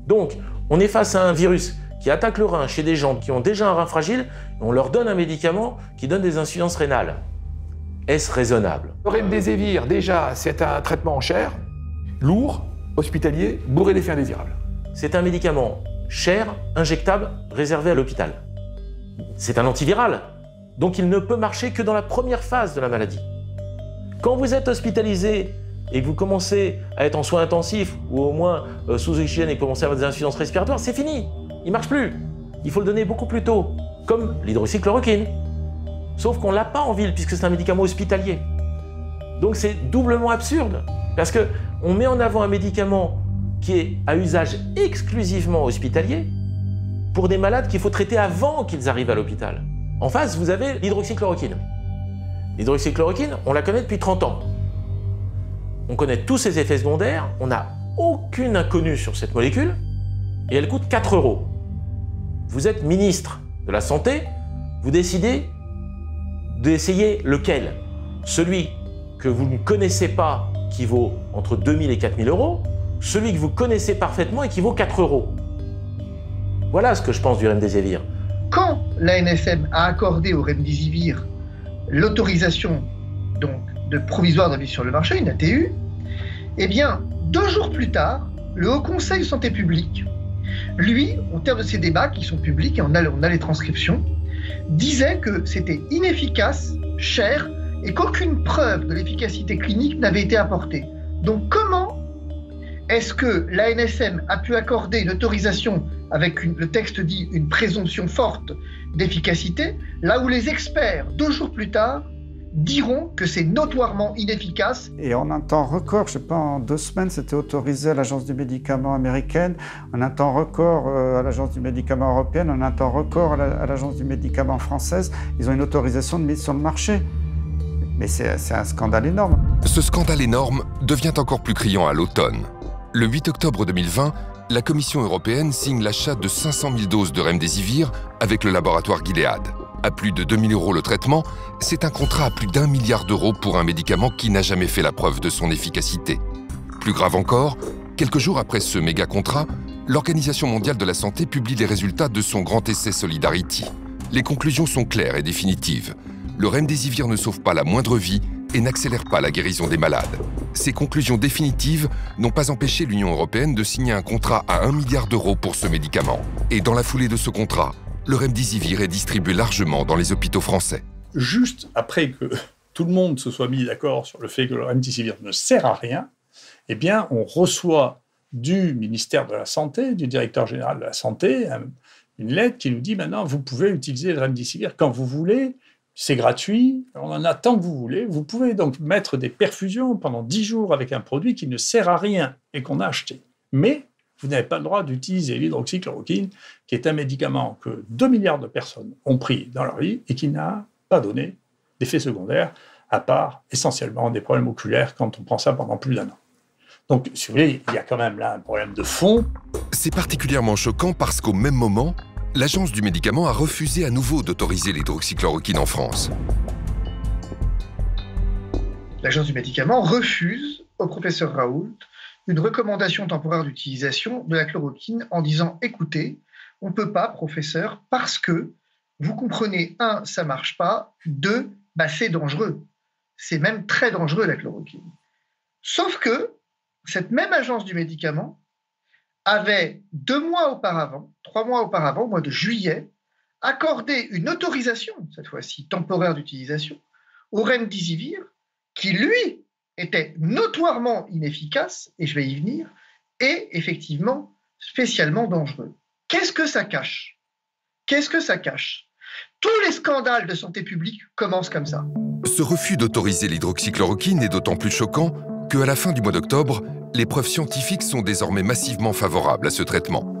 Donc, on est face à un virus qui attaque le rein chez des gens qui ont déjà un rein fragile, et on leur donne un médicament qui donne des insuffisances rénales. Est-ce raisonnable? Le remdesivir, déjà, c'est un traitement cher, lourd, hospitalier, bourré d'effets indésirables. C'est un médicament cher, injectable, réservé à l'hôpital. C'est un antiviral, donc il ne peut marcher que dans la première phase de la maladie. Quand vous êtes hospitalisé et que vous commencez à être en soins intensifs ou au moins sous oxygène et que vous commencez à avoir des insuffisances respiratoires, c'est fini, il ne marche plus. Il faut le donner beaucoup plus tôt, comme l'hydroxychloroquine. Sauf qu'on ne l'a pas en ville puisque c'est un médicament hospitalier. Donc c'est doublement absurde, parce qu'on met en avant un médicament qui est à usage exclusivement hospitalier pour des malades qu'il faut traiter avant qu'ils arrivent à l'hôpital. En face, vous avez l'hydroxychloroquine. L'hydroxychloroquine, on la connaît depuis 30 ans. On connaît tous ses effets secondaires, on n'a aucune inconnue sur cette molécule, et elle coûte 4 €. Vous êtes ministre de la Santé, vous décidez d'essayer lequel? Celui que vous ne connaissez pas, qui vaut entre 2 000 et 4 000 €, celui que vous connaissez parfaitement et qui vaut 4 €. Voilà ce que je pense du remdesivir. Quand l'ANSM a accordé au remdesivir l'autorisation donc de provisoire de mise sur le marché, une ATU, eh bien, 2 jours plus tard, le Haut Conseil de santé publique, lui, au terme de ces débats qui sont publics, et on a les transcriptions, disait que c'était inefficace, cher, et qu'aucune preuve de l'efficacité clinique n'avait été apportée. Donc comment est-ce que l'ANSM a pu accorder une autorisation avec le texte dit une présomption forte d'efficacité, là où les experts, 2 jours plus tard, diront que c'est notoirement inefficace. Et en un temps record, je ne sais pas, en 2 semaines, c'était autorisé à l'Agence du médicament américaine, en un temps record à l'Agence du médicament européenne, en un temps record à l'Agence du médicament française. Ils ont une autorisation de mise sur le marché. Mais c'est un scandale énorme. Ce scandale énorme devient encore plus criant à l'automne. Le 8 octobre 2020, la Commission européenne signe l'achat de 500 000 doses de remdesivir avec le laboratoire Gilead. À plus de 2 000 € le traitement, c'est un contrat à plus d'1 milliard d'euros pour un médicament qui n'a jamais fait la preuve de son efficacité. Plus grave encore, quelques jours après ce méga contrat, l'Organisation mondiale de la santé publie les résultats de son grand essai Solidarity. Les conclusions sont claires et définitives. Le remdesivir ne sauve pas la moindre vie et n'accélère pas la guérison des malades. Ces conclusions définitives n'ont pas empêché l'Union européenne de signer un contrat à 1 milliard d'euros pour ce médicament. Et dans la foulée de ce contrat, le remdesivir est distribué largement dans les hôpitaux français. Juste après que tout le monde se soit mis d'accord sur le fait que le remdesivir ne sert à rien, eh bien, on reçoit du ministère de la Santé, du directeur général de la Santé, une lettre qui nous dit maintenant, vous pouvez utiliser le remdesivir quand vous voulez, c'est gratuit, on en a tant que vous voulez. Vous pouvez donc mettre des perfusions pendant 10 jours avec un produit qui ne sert à rien et qu'on a acheté. Mais vous n'avez pas le droit d'utiliser l'hydroxychloroquine, qui est un médicament que 2 milliards de personnes ont pris dans leur vie et qui n'a pas donné d'effets secondaires, à part essentiellement des problèmes oculaires quand on prend ça pendant plus d'1 an. Donc, si vous voulez, il y a quand même là un problème de fond. C'est particulièrement choquant parce qu'au même moment, l'Agence du médicament a refusé à nouveau d'autoriser l'hydroxychloroquine en France. L'Agence du médicament refuse au professeur Raoult une recommandation temporaire d'utilisation de la chloroquine en disant « Écoutez, on ne peut pas, professeur, parce que, vous comprenez, 1, ça ne marche pas, 2, c'est dangereux. C'est même très dangereux, la chloroquine. » Sauf que cette même agence du médicament avait 2 mois auparavant, 3 mois auparavant, au mois de juillet, accordé une autorisation, cette fois-ci temporaire d'utilisation, au remdesivir, qui lui était notoirement inefficace, et je vais y venir, et effectivement spécialement dangereux. Qu'est-ce que ça cache? Qu'est-ce que ça cache? Tous les scandales de santé publique commencent comme ça. Ce refus d'autoriser l'hydroxychloroquine est d'autant plus choquant qu'à la fin du mois d'octobre, les preuves scientifiques sont désormais massivement favorables à ce traitement.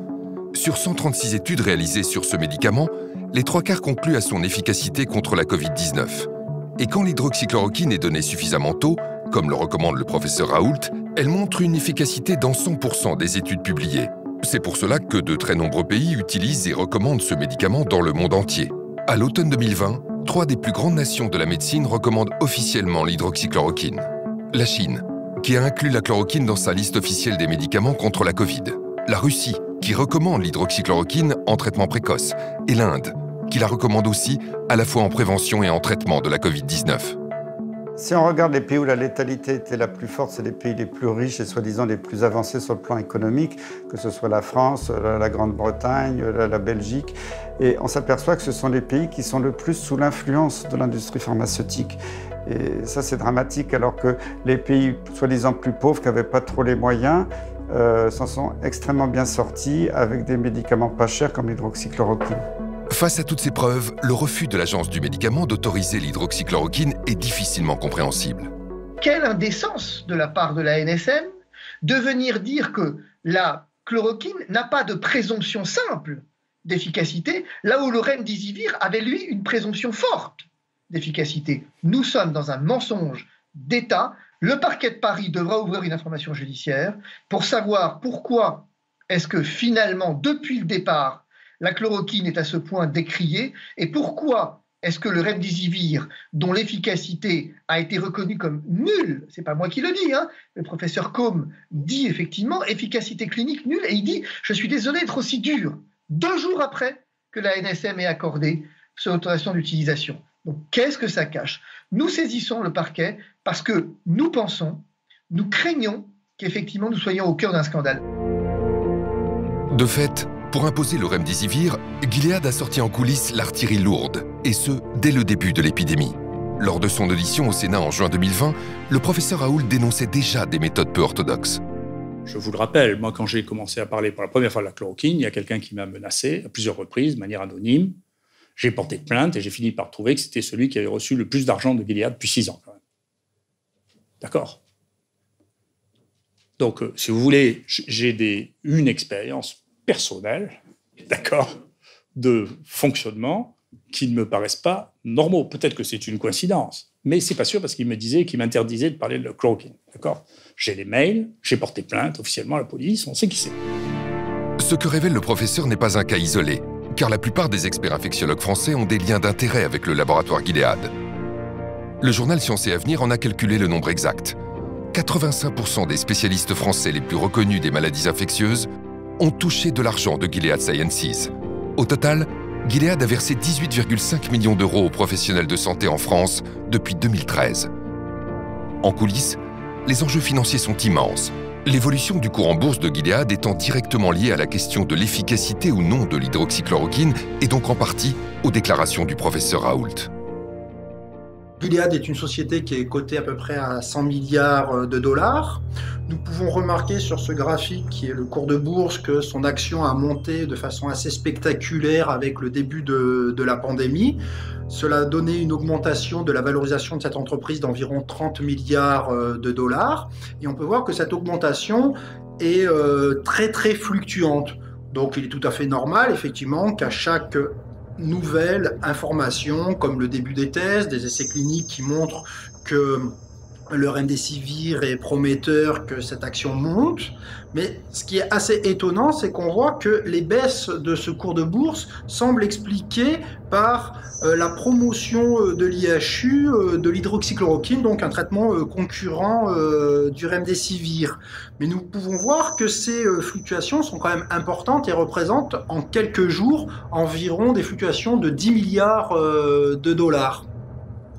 Sur 136 études réalisées sur ce médicament, les 3/4 concluent à son efficacité contre la Covid-19. Et quand l'hydroxychloroquine est donnée suffisamment tôt, comme le recommande le professeur Raoult, elle montre une efficacité dans 100% des études publiées. C'est pour cela que de très nombreux pays utilisent et recommandent ce médicament dans le monde entier. À l'automne 2020, 3 des plus grandes nations de la médecine recommandent officiellement l'hydroxychloroquine. La Chine, qui a inclus la chloroquine dans sa liste officielle des médicaments contre la Covid. La Russie, qui recommande l'hydroxychloroquine en traitement précoce. Et l'Inde, qui la recommande aussi à la fois en prévention et en traitement de la Covid-19. Si on regarde les pays où la létalité était la plus forte, c'est les pays les plus riches et soi-disant les plus avancés sur le plan économique, que ce soit la France, la Grande-Bretagne, la Belgique. Et on s'aperçoit que ce sont les pays qui sont le plus sous l'influence de l'industrie pharmaceutique. Et ça, c'est dramatique, alors que les pays soi-disant plus pauvres, qui n'avaient pas trop les moyens, s'en sont extrêmement bien sortis avec des médicaments pas chers comme l'hydroxychloroquine. Face à toutes ces preuves, le refus de l'agence du médicament d'autoriser l'hydroxychloroquine est difficilement compréhensible. Quelle indécence de la part de la NSM de venir dire que la chloroquine n'a pas de présomption simple d'efficacité, là où le remdesivir avait, lui, une présomption forte d'efficacité. Nous sommes dans un mensonge d'État. Le parquet de Paris devra ouvrir une information judiciaire pour savoir pourquoi est-ce que finalement, depuis le départ, la chloroquine est à ce point décriée et pourquoi est-ce que le remdesivir, dont l'efficacité a été reconnue comme nulle, c'est pas moi qui le dis, hein, le professeur Combe dit effectivement efficacité clinique nulle et il dit « je suis désolé d'être aussi dur », 2 jours après que la NSM ait accordé cette autorisation d'utilisation. Donc qu'est-ce que ça cache? Nous saisissons le parquet parce que nous pensons, nous craignons qu'effectivement nous soyons au cœur d'un scandale. De fait, pour imposer le remdesivir, Gilead a sorti en coulisses l'artillerie lourde, et ce, dès le début de l'épidémie. Lors de son audition au Sénat en juin 2020, le professeur Raoult dénonçait déjà des méthodes peu orthodoxes. Je vous le rappelle, moi quand j'ai commencé à parler pour la première fois de la chloroquine, il y a quelqu'un qui m'a menacé à plusieurs reprises, de manière anonyme. J'ai porté plainte et j'ai fini par trouver que c'était celui qui avait reçu le plus d'argent de Gilead depuis 6 ans. D'accord? Donc, si vous voulez, j'ai une expérience personnelle, d'accord, de fonctionnement qui ne me paraissent pas normaux. Peut-être que c'est une coïncidence, mais c'est pas sûr parce qu'il me disait qu'il m'interdisait de parler de la chloroquine, d'accord? J'ai les mails, j'ai porté plainte officiellement à la police, on sait qui c'est. Ce que révèle le professeur n'est pas un cas isolé, car la plupart des experts infectiologues français ont des liens d'intérêt avec le laboratoire Gilead. Le journal Science et Avenir en a calculé le nombre exact. 85% des spécialistes français les plus reconnus des maladies infectieuses ont touché de l'argent de Gilead Sciences. Au total, Gilead a versé 18,5 millions d'euros aux professionnels de santé en France depuis 2013. En coulisses, les enjeux financiers sont immenses. L'évolution du cours en bourse de Gilead étant directement liée à la question de l'efficacité ou non de l'hydroxychloroquine et donc en partie aux déclarations du professeur Raoult. Gilead est une société qui est cotée à peu près à 100 milliards de dollars. Nous pouvons remarquer sur ce graphique qui est le cours de bourse que son action a monté de façon assez spectaculaire avec le début de la pandémie. Cela a donné une augmentation de la valorisation de cette entreprise d'environ 30 milliards de dollars. Et on peut voir que cette augmentation est très très fluctuante. Donc il est tout à fait normal effectivement qu'à chaque nouvelle information, comme le début des tests, des essais cliniques qui montrent que le remdesivir est prometteur, que cette action monte. Mais ce qui est assez étonnant, c'est qu'on voit que les baisses de ce cours de bourse semblent expliquées par la promotion de l'IHU, de l'hydroxychloroquine, donc un traitement concurrent du remdesivir. Mais nous pouvons voir que ces fluctuations sont quand même importantes et représentent en quelques jours environ des fluctuations de 10 milliards de dollars.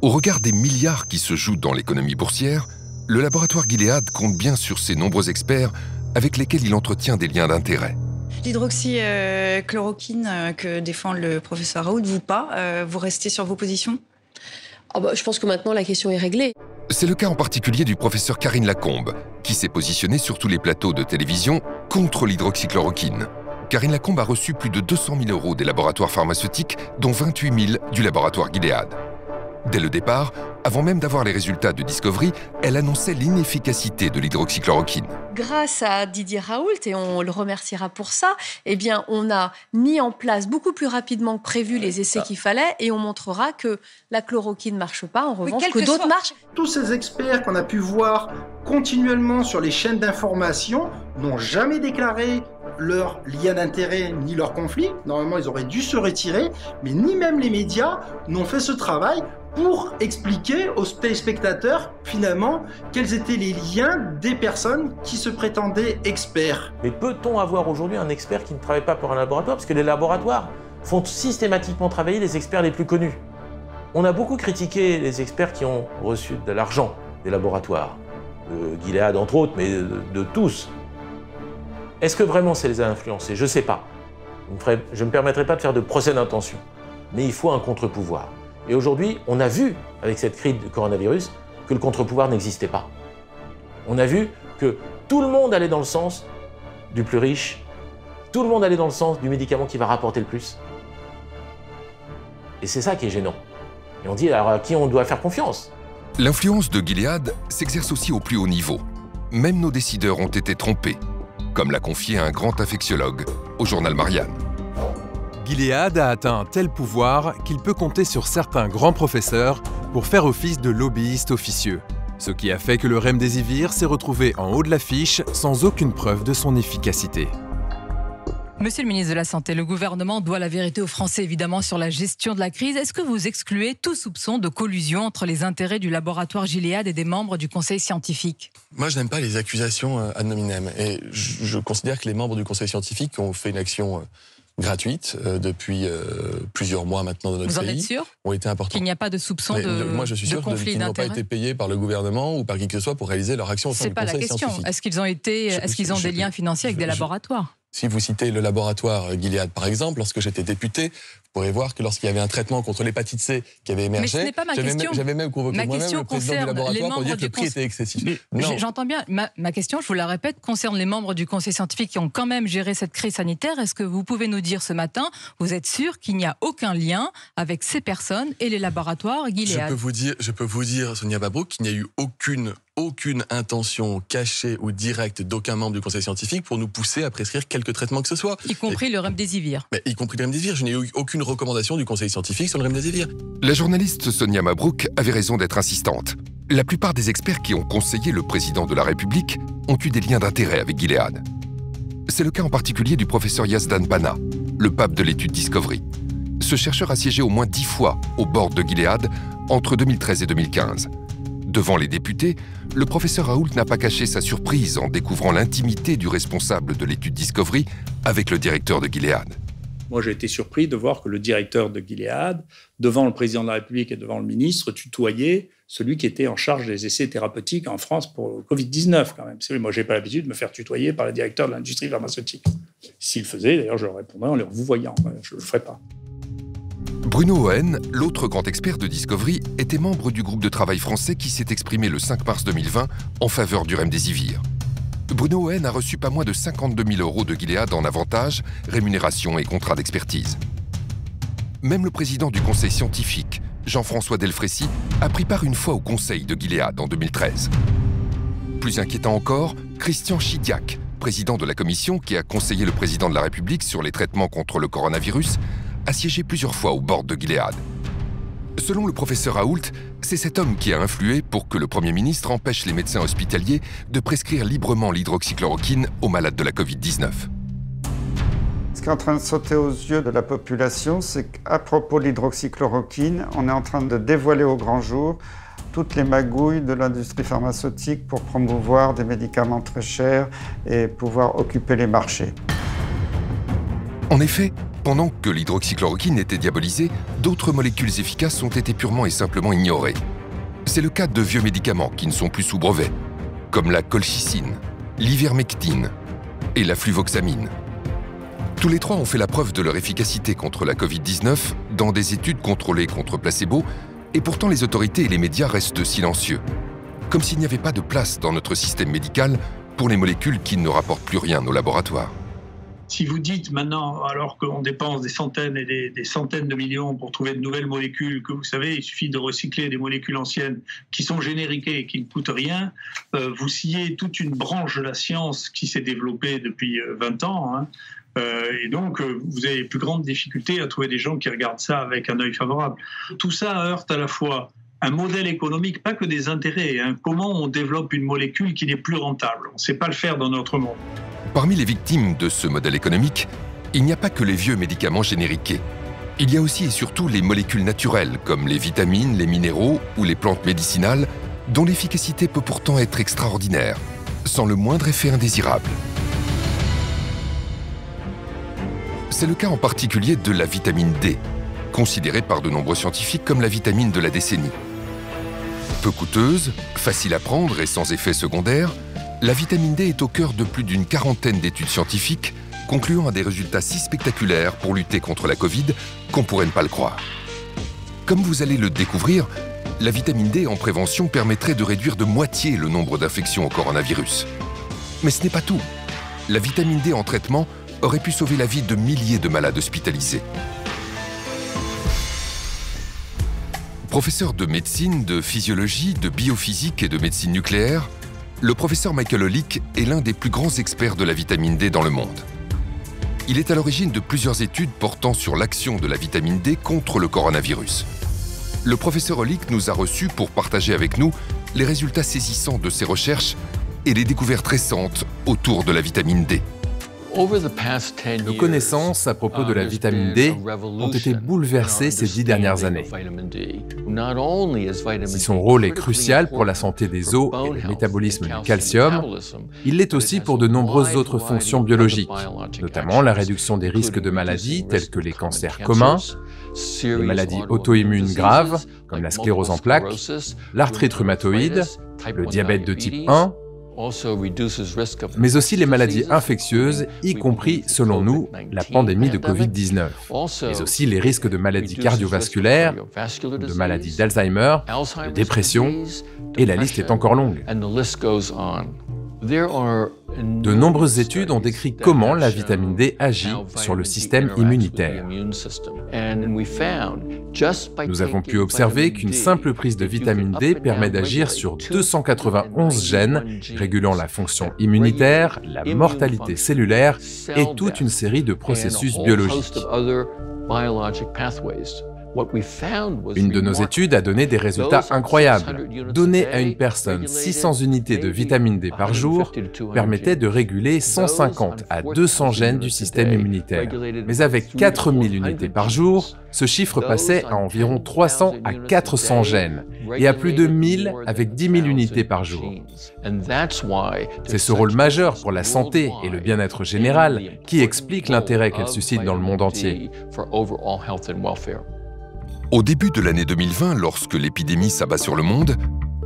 Au regard des milliards qui se jouent dans l'économie boursière, le laboratoire Gilead compte bien sur ses nombreux experts avec lesquels il entretient des liens d'intérêt. L'hydroxychloroquine que défend le professeur Raoult, vous pas, vous restez sur vos positions? Je pense que maintenant la question est réglée. C'est le cas en particulier du professeur Karine Lacombe, qui s'est positionnée sur tous les plateaux de télévision contre l'hydroxychloroquine. Karine Lacombe a reçu plus de 200 000 € des laboratoires pharmaceutiques, dont 28 000 du laboratoire Gilead. Dès le départ, avant même d'avoir les résultats de Discovery, elle annonçait l'inefficacité de l'hydroxychloroquine. Grâce à Didier Raoult, et on le remerciera pour ça, on a mis en place beaucoup plus rapidement que prévu les essais qu'il fallait et on montrera que la chloroquine ne marche pas, en revanche, que d'autres marchent. Tous ces experts qu'on a pu voir continuellement sur les chaînes d'information n'ont jamais déclaré leur lien d'intérêt ni leur conflit. Normalement, ils auraient dû se retirer, mais ni même les médias n'ont fait ce travail pour expliquer aux téléspectateurs, finalement, quels étaient les liens des personnes qui se prétendaient experts. Mais peut-on avoir aujourd'hui un expert qui ne travaille pas pour un laboratoire? Parce que les laboratoires font systématiquement travailler les experts les plus connus. On a beaucoup critiqué les experts qui ont reçu de l'argent des laboratoires, de Gilead entre autres, mais de tous. Est-ce que vraiment ça les a influencés? Je ne sais pas. Je ne me permettrai pas de faire de procès d'intention. Mais il faut un contre-pouvoir. Et aujourd'hui, on a vu, avec cette crise du coronavirus, que le contre-pouvoir n'existait pas. On a vu que tout le monde allait dans le sens du plus riche, tout le monde allait dans le sens du médicament qui va rapporter le plus. Et c'est ça qui est gênant. Et on dit alors à qui on doit faire confiance? L'influence de Gilead s'exerce aussi au plus haut niveau. Même nos décideurs ont été trompés, comme l'a confié un grand infectiologue au journal Marianne. Gilead a atteint un tel pouvoir qu'il peut compter sur certains grands professeurs pour faire office de lobbyiste officieux. Ce qui a fait que le remdesivir s'est retrouvé en haut de l'affiche sans aucune preuve de son efficacité. Monsieur le ministre de la Santé, le gouvernement doit la vérité aux Français évidemment sur la gestion de la crise. Est-ce que vous excluez tout soupçon de collusion entre les intérêts du laboratoire Gilead et des membres du conseil scientifique? Moi, je n'aime pas les accusations ad hominem. Et je considère que les membres du conseil scientifique ont fait une action gratuite depuis plusieurs mois maintenant dans notre pays. Vous en êtes sûr? Ont été importants. Qu'il n'y a pas de soupçon moi, je suis sûr qu'ils n'ont pas été payés par le gouvernement ou par qui que ce soit pour réaliser leur action au sein du conseil scientifique. C'est pas la question. Est-ce qu'ils ont des liens financiers avec des laboratoires? Si vous citez le laboratoire Gilead, par exemple, lorsque j'étais député, vous pourrez voir que lorsqu'il y avait un traitement contre l'hépatite C qui avait émergé, mais ce n'est pas ma question. J'avais même convoqué moi-même le président du laboratoire pour dire que le prix était excessif. J'entends bien. Ma question, je vous la répète, concerne les membres du conseil scientifique qui ont quand même géré cette crise sanitaire. Est-ce que vous pouvez nous dire ce matin, vous êtes sûr qu'il n'y a aucun lien avec ces personnes et les laboratoires Gilead? Je peux vous dire, Sonia Mabrouk, qu'il n'y a eu aucune intention cachée ou directe d'aucun membre du conseil scientifique pour nous pousser à prescrire quelque traitement que ce soit. Y compris le remdesivir. Y compris le remdesivir. Je n'ai eu aucune recommandation du conseil scientifique sur le remdesivir. La journaliste Sonia Mabrouk avait raison d'être insistante. La plupart des experts qui ont conseillé le président de la République ont eu des liens d'intérêt avec Gilead. C'est le cas en particulier du professeur Yazdan Bana, le pape de l'étude Discovery. Ce chercheur a siégé au moins 10 fois au board de Gilead entre 2013 et 2015. Devant les députés, le professeur Raoult n'a pas caché sa surprise en découvrant l'intimité du responsable de l'étude Discovery avec le directeur de Gilead. Moi, j'ai été surpris de voir que le directeur de Gilead, devant le président de la République et devant le ministre, tutoyait celui qui était en charge des essais thérapeutiques en France pour le Covid-19, quand même. Moi, je n'ai pas l'habitude de me faire tutoyer par le directeur de l'industrie pharmaceutique. S'il le faisait, d'ailleurs, je leur répondrais en leur vous voyant. Je ne le ferais pas. Bruno Ohen, l'autre grand expert de Discovery, était membre du groupe de travail français qui s'est exprimé le 5 mars 2020 en faveur du remdesivir. Bruno Ohen a reçu pas moins de 52 000 € de Gilead en avantages, rémunération et contrats d'expertise. Même le président du conseil scientifique, Jean-François Delfrécy, a pris part une fois au conseil de Gilead en 2013. Plus inquiétant encore, Christian Chidiac, président de la commission qui a conseillé le président de la République sur les traitements contre le coronavirus, a siégé plusieurs fois au board de Gilead. Selon le professeur Raoult, c'est cet homme qui a influé pour que le Premier ministre empêche les médecins hospitaliers de prescrire librement l'hydroxychloroquine aux malades de la Covid-19. Est-ce qui est en train de sauter aux yeux de la population, c'est qu'à propos de l'hydroxychloroquine, on est en train de dévoiler au grand jour toutes les magouilles de l'industrie pharmaceutique pour promouvoir des médicaments très chers et pouvoir occuper les marchés. En effet, pendant que l'hydroxychloroquine était diabolisée, d'autres molécules efficaces ont été purement et simplement ignorées. C'est le cas de vieux médicaments qui ne sont plus sous brevet, comme la colchicine, l'ivermectine et la fluvoxamine. Tous les trois ont fait la preuve de leur efficacité contre la Covid-19 dans des études contrôlées contre placebo, et pourtant les autorités et les médias restent silencieux, comme s'il n'y avait pas de place dans notre système médical pour les molécules qui ne rapportent plus rien aux laboratoires. Si vous dites maintenant, alors qu'on dépense des centaines et des centaines de millions pour trouver de nouvelles molécules, que vous savez, il suffit de recycler des molécules anciennes qui sont génériquées et qui ne coûtent rien, vous sciez toute une branche de la science qui s'est développée depuis 20 ans, hein. Et donc, vous avez les plus grandes difficultés à trouver des gens qui regardent ça avec un œil favorable. Tout ça heurte à la fois un modèle économique, pas que des intérêts, hein. Comment on développe une molécule qui n'est plus rentable? On ne sait pas le faire dans notre monde. Parmi les victimes de ce modèle économique, il n'y a pas que les vieux médicaments génériqués. Il y a aussi et surtout les molécules naturelles, comme les vitamines, les minéraux ou les plantes médicinales, dont l'efficacité peut pourtant être extraordinaire, sans le moindre effet indésirable. C'est le cas en particulier de la vitamine D, considérée par de nombreux scientifiques comme la vitamine de la décennie. Peu coûteuse, facile à prendre et sans effet secondaire, la vitamine D est au cœur de plus d'une quarantaine d'études scientifiques concluant à des résultats si spectaculaires pour lutter contre la Covid qu'on pourrait ne pas le croire. Comme vous allez le découvrir, la vitamine D en prévention permettrait de réduire de moitié le nombre d'infections au coronavirus. Mais ce n'est pas tout. La vitamine D en traitement aurait pu sauver la vie de milliers de malades hospitalisés. Professeur de médecine, de physiologie, de biophysique et de médecine nucléaire, le professeur Michael Olick est l'un des plus grands experts de la vitamine D dans le monde. Il est à l'origine de plusieurs études portant sur l'action de la vitamine D contre le coronavirus. Le professeur Olick nous a reçus pour partager avec nous les résultats saisissants de ses recherches et les découvertes récentes autour de la vitamine D. Nos connaissances à propos de la vitamine D ont été bouleversées ces 10 dernières années. Si son rôle est crucial pour la santé des os et le métabolisme du calcium, il l'est aussi pour de nombreuses autres fonctions biologiques, notamment la réduction des risques de maladies telles que les cancers communs, les maladies auto-immunes graves comme la sclérose en plaques, l'arthrite rhumatoïde, le diabète de type 1, mais aussi les maladies infectieuses, y compris, selon nous, la pandémie de Covid-19, mais aussi les risques de maladies cardiovasculaires, de maladies d'Alzheimer, de dépression, et la liste est encore longue. De nombreuses études ont décrit comment la vitamine D agit sur le système immunitaire. Nous avons pu observer qu'une simple prise de vitamine D permet d'agir sur 291 gènes régulant la fonction immunitaire, la mortalité cellulaire et toute une série de processus biologiques. Une de nos études a donné des résultats incroyables. Donner à une personne 600 unités de vitamine D par jour permettait de réguler 150 à 200 gènes du système immunitaire. Mais avec 4000 unités par jour, ce chiffre passait à environ 300 à 400 gènes et à plus de 1000 avec 10 000 unités par jour. C'est ce rôle majeur pour la santé et le bien-être général qui explique l'intérêt qu'elle suscite dans le monde entier. Au début de l'année 2020, lorsque l'épidémie s'abat sur le monde,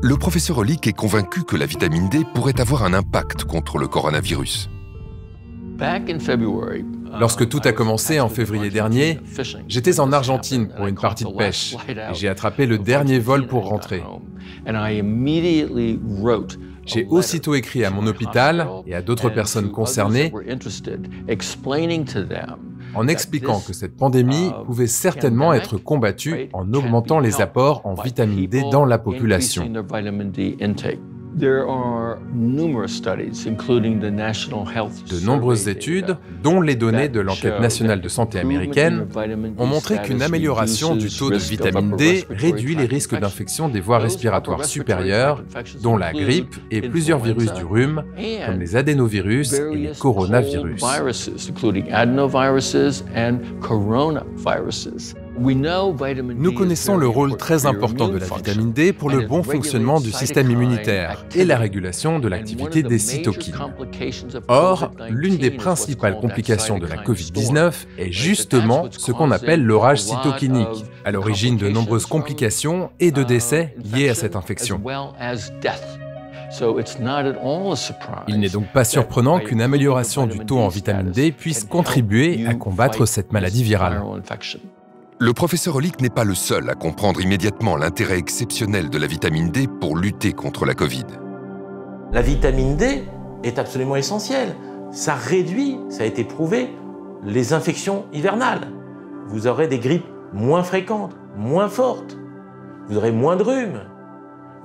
le professeur Olick est convaincu que la vitamine D pourrait avoir un impact contre le coronavirus. Lorsque tout a commencé en février dernier, j'étais en Argentine pour une partie de pêche et j'ai attrapé le dernier vol pour rentrer. J'ai aussitôt écrit à mon hôpital et à d'autres personnes concernées en expliquant que cette pandémie pouvait certainement être combattue en augmentant les apports en vitamine D dans la population. De nombreuses études, dont les données de l'enquête nationale de santé américaine, ont montré qu'une amélioration du taux de vitamine D réduit les risques d'infection des voies respiratoires supérieures, dont la grippe et plusieurs virus du rhume, comme les adénovirus et les coronavirus. Nous connaissons le rôle très important de la vitamine D pour le bon fonctionnement du système immunitaire et la régulation de l'activité des cytokines. Or, l'une des principales complications de la Covid-19 est justement ce qu'on appelle l'orage cytokinique, à l'origine de nombreuses complications et de décès liés à cette infection. Il n'est donc pas surprenant qu'une amélioration du taux en vitamine D puisse contribuer à combattre cette maladie virale. Le professeur Hollick n'est pas le seul à comprendre immédiatement l'intérêt exceptionnel de la vitamine D pour lutter contre la Covid. La vitamine D est absolument essentielle. Ça réduit, ça a été prouvé, les infections hivernales. Vous aurez des grippes moins fréquentes, moins fortes. Vous aurez moins de rhume.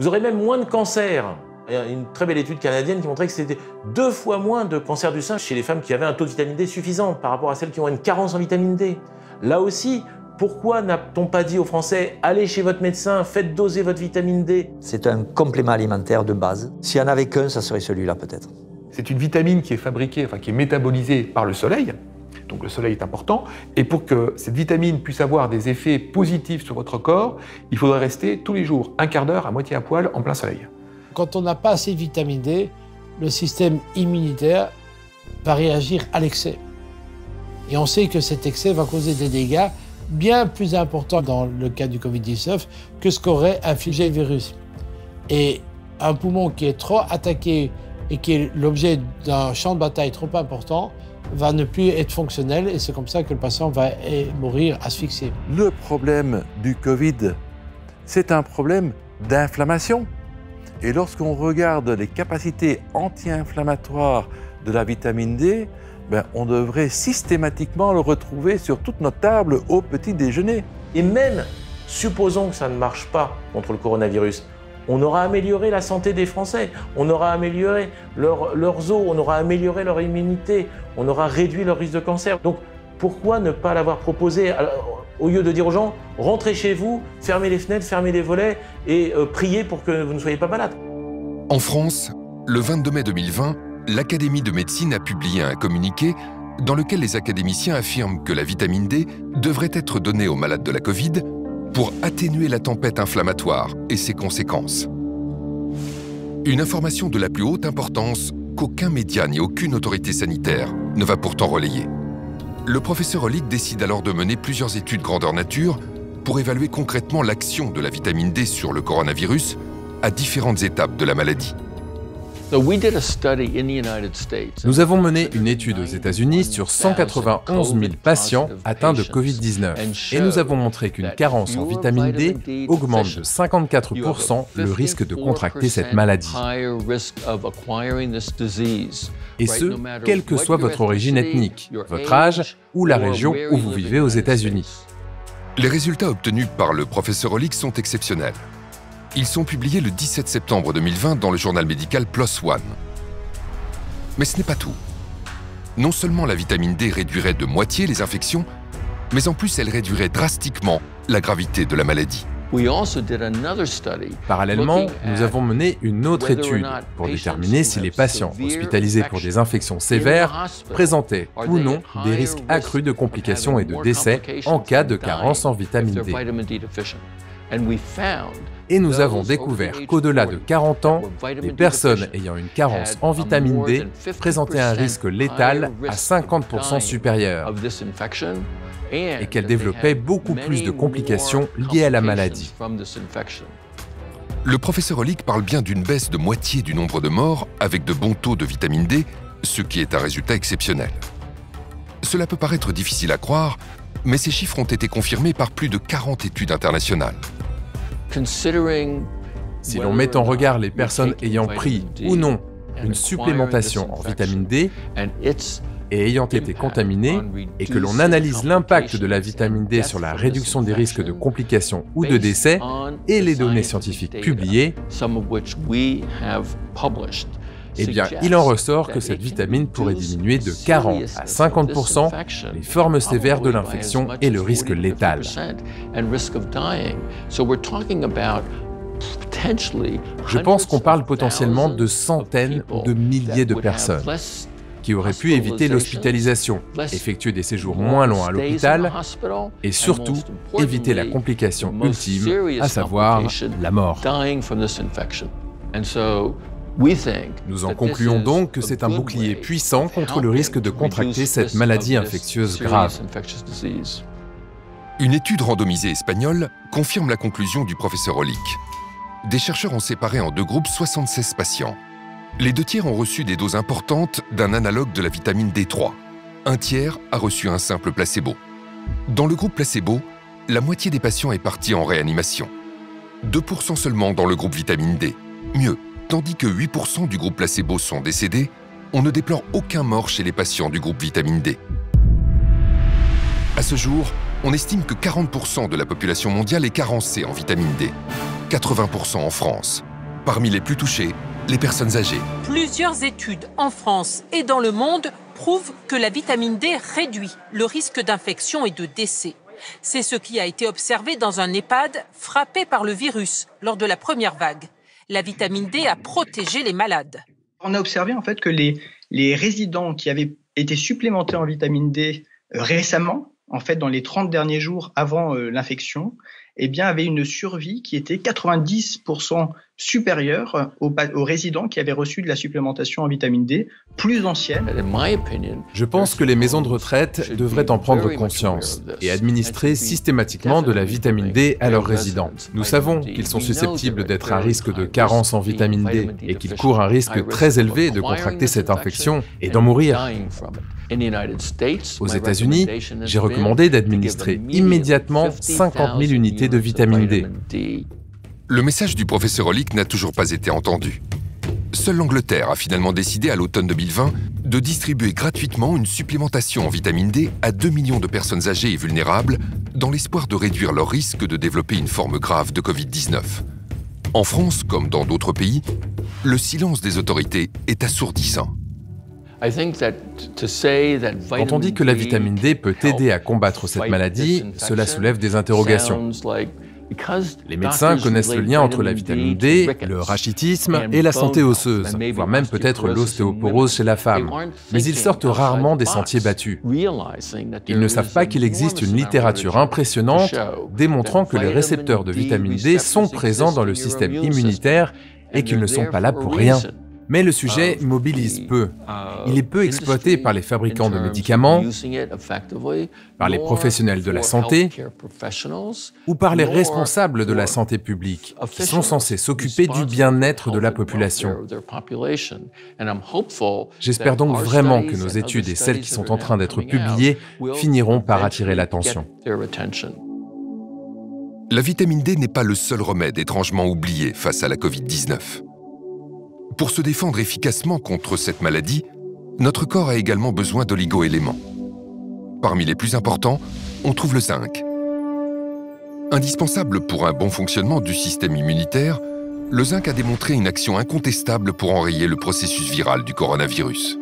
Vous aurez même moins de cancers. Il y a une très belle étude canadienne qui montrait que c'était 2 fois moins de cancer du sein chez les femmes qui avaient un taux de vitamine D suffisant par rapport à celles qui ont une carence en vitamine D. Là aussi, pourquoi n'a-t-on pas dit aux Français « Allez chez votre médecin, faites doser votre vitamine D ». C'est un complément alimentaire de base. S'il n'y en avait qu'un, ça serait celui-là peut-être. C'est une vitamine qui est fabriquée, qui est métabolisée par le soleil. Donc le soleil est important. Et pour que cette vitamine puisse avoir des effets positifs sur votre corps, il faudrait rester tous les jours, un quart d'heure à moitié à poil en plein soleil. Quand on n'a pas assez de vitamine D, le système immunitaire va réagir à l'excès. Et on sait que cet excès va causer des dégâts bien plus importants dans le cas du Covid-19 que ce qu'aurait infligé le virus. Et un poumon qui est trop attaqué et qui est l'objet d'un champ de bataille trop important va ne plus être fonctionnel et c'est comme ça que le patient va mourir asphyxié. Le problème du Covid, c'est un problème d'inflammation. Et lorsqu'on regarde les capacités anti-inflammatoires de la vitamine D, on devrait systématiquement le retrouver sur toute notre table au petit déjeuner. Et même, supposons que ça ne marche pas contre le coronavirus, on aura amélioré la santé des Français, on aura amélioré leurs os, on aura amélioré leur immunité, on aura réduit leur risque de cancer. Donc pourquoi ne pas l'avoir proposé au lieu de dire aux gens « rentrez chez vous, fermez les fenêtres, fermez les volets et priez pour que vous ne soyez pas malade ». En France, le 22 mai 2020, l'Académie de médecine a publié un communiqué dans lequel les académiciens affirment que la vitamine D devrait être donnée aux malades de la Covid pour atténuer la tempête inflammatoire et ses conséquences. Une information de la plus haute importance qu'aucun média ni aucune autorité sanitaire ne va pourtant relayer. Le professeur Hollick décide alors de mener plusieurs études grandeur nature pour évaluer concrètement l'action de la vitamine D sur le coronavirus à différentes étapes de la maladie. Nous avons mené une étude aux États-Unis sur 191 000 patients atteints de Covid-19 et nous avons montré qu'une carence en vitamine D augmente de 54% le risque de contracter cette maladie. Et ce, quelle que soit votre origine ethnique, votre âge ou la région où vous vivez aux États-Unis. Les résultats obtenus par le professeur Hollick sont exceptionnels. Ils sont publiés le 17 septembre 2020 dans le journal médical PLOS ONE. Mais ce n'est pas tout. Non seulement la vitamine D réduirait de moitié les infections, mais en plus elle réduirait drastiquement la gravité de la maladie. Parallèlement, nous avons mené une autre étude pour déterminer si les patients hospitalisés pour des infections sévères présentaient ou non des risques accrus de complications et de décès en cas de carence en vitamine D. Et nous avons découvert qu'au-delà de 40 ans, les personnes ayant une carence en vitamine D présentaient un risque létal à 50% supérieur et qu'elles développaient beaucoup plus de complications liées à la maladie. Le professeur Hollick parle bien d'une baisse de moitié du nombre de morts avec de bons taux de vitamine D, ce qui est un résultat exceptionnel. Cela peut paraître difficile à croire, mais ces chiffres ont été confirmés par plus de 40 études internationales. Si l'on met en regard les personnes ayant pris ou non une supplémentation en vitamine D et ayant été contaminés, et que l'on analyse l'impact de la vitamine D sur la réduction des risques de complications ou de décès et les données scientifiques publiées, eh bien, il en ressort que cette vitamine pourrait diminuer de 40 à 50% les formes sévères de l'infection et le risque létal. Je pense qu'on parle potentiellement de centaines ou de milliers de personnes qui auraient pu éviter l'hospitalisation, effectuer des séjours moins longs à l'hôpital et surtout éviter la complication ultime, à savoir la mort. Nous en concluons donc que c'est un bouclier puissant contre le risque de contracter cette maladie infectieuse grave. Une étude randomisée espagnole confirme la conclusion du professeur Hollick. Des chercheurs ont séparé en deux groupes 76 patients. Les 2 tiers ont reçu des doses importantes d'un analogue de la vitamine D3. 1 tiers a reçu un simple placebo. Dans le groupe placebo, la moitié des patients est partie en réanimation. 2% seulement dans le groupe vitamine D. Mieux, tandis que 8% du groupe placebo sont décédés, on ne déplore aucun mort chez les patients du groupe vitamine D. À ce jour, on estime que 40% de la population mondiale est carencée en vitamine D. 80% en France. Parmi les plus touchés, les personnes âgées. Plusieurs études en France et dans le monde prouvent que la vitamine D réduit le risque d'infection et de décès. C'est ce qui a été observé dans un EHPAD frappé par le virus lors de la première vague. La vitamine D a protégé les malades. On a observé en fait que les résidents qui avaient été supplémentés en vitamine D récemment, en fait dans les 30 derniers jours avant l'infection, eh bien, avaient une survie qui était 90% supérieure aux résidents qui avaient reçu de la supplémentation en vitamine D plus ancienne. Je pense que les maisons de retraite devraient en prendre conscience et administrer systématiquement de la vitamine D à leurs résidents. Nous savons qu'ils sont susceptibles d'être à risque de carence en vitamine D et qu'ils courent un risque très élevé de contracter cette infection et d'en mourir. Aux États-Unis, j'ai recommandé d'administrer immédiatement 50 000 unités de vitamine D. Le message du professeur Hollick n'a toujours pas été entendu. Seule l'Angleterre a finalement décidé à l'automne 2020 de distribuer gratuitement une supplémentation en vitamine D à 2 millions de personnes âgées et vulnérables dans l'espoir de réduire leur risque de développer une forme grave de Covid-19. En France, comme dans d'autres pays, le silence des autorités est assourdissant. Quand on dit que la vitamine D peut aider à combattre cette maladie, cela soulève des interrogations. Les médecins connaissent le lien entre la vitamine D, le rachitisme et la santé osseuse, voire même peut-être l'ostéoporose chez la femme. Mais ils sortent rarement des sentiers battus. Ils ne savent pas qu'il existe une littérature impressionnante démontrant que les récepteurs de vitamine D sont présents dans le système immunitaire et qu'ils ne sont pas là pour rien. Mais le sujet mobilise peu. Il est peu exploité par les fabricants de médicaments, par les professionnels de la santé ou par les responsables de la santé publique, qui sont censés s'occuper du bien-être de la population. J'espère donc vraiment que nos études et celles qui sont en train d'être publiées finiront par attirer l'attention. La vitamine D n'est pas le seul remède étrangement oublié face à la Covid-19. Pour se défendre efficacement contre cette maladie, notre corps a également besoin d'oligo-éléments. Parmi les plus importants, on trouve le zinc. Indispensable pour un bon fonctionnement du système immunitaire, le zinc a démontré une action incontestable pour enrayer le processus viral du coronavirus.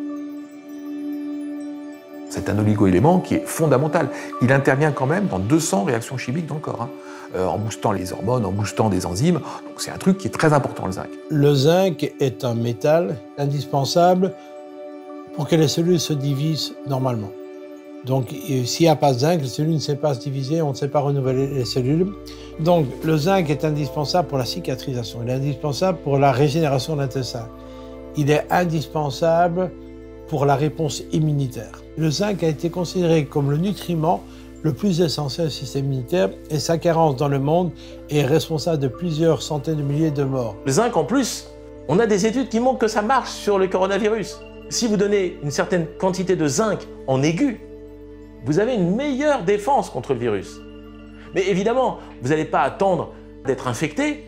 C'est un oligo-élément qui est fondamental. Il intervient quand même dans 200 réactions chimiques dans le corps, en boostant les hormones, en boostant des enzymes. Donc c'est un truc qui est très important, le zinc. Le zinc est un métal indispensable pour que les cellules se divisent normalement. Donc s'il n'y a pas de zinc, les cellules ne savent pas se diviser, on ne sait pas renouveler les cellules. Donc le zinc est indispensable pour la cicatrisation, il est indispensable pour la régénération de l'intestin. Il est indispensable pour la réponse immunitaire. Le zinc a été considéré comme le nutriment le plus essentiel au système immunitaire et sa carence dans le monde est responsable de plusieurs centaines de milliers de morts. Le zinc, en plus, on a des études qui montrent que ça marche sur le coronavirus. Si vous donnez une certaine quantité de zinc en aigu, vous avez une meilleure défense contre le virus. Mais évidemment, vous n'allez pas attendre d'être infecté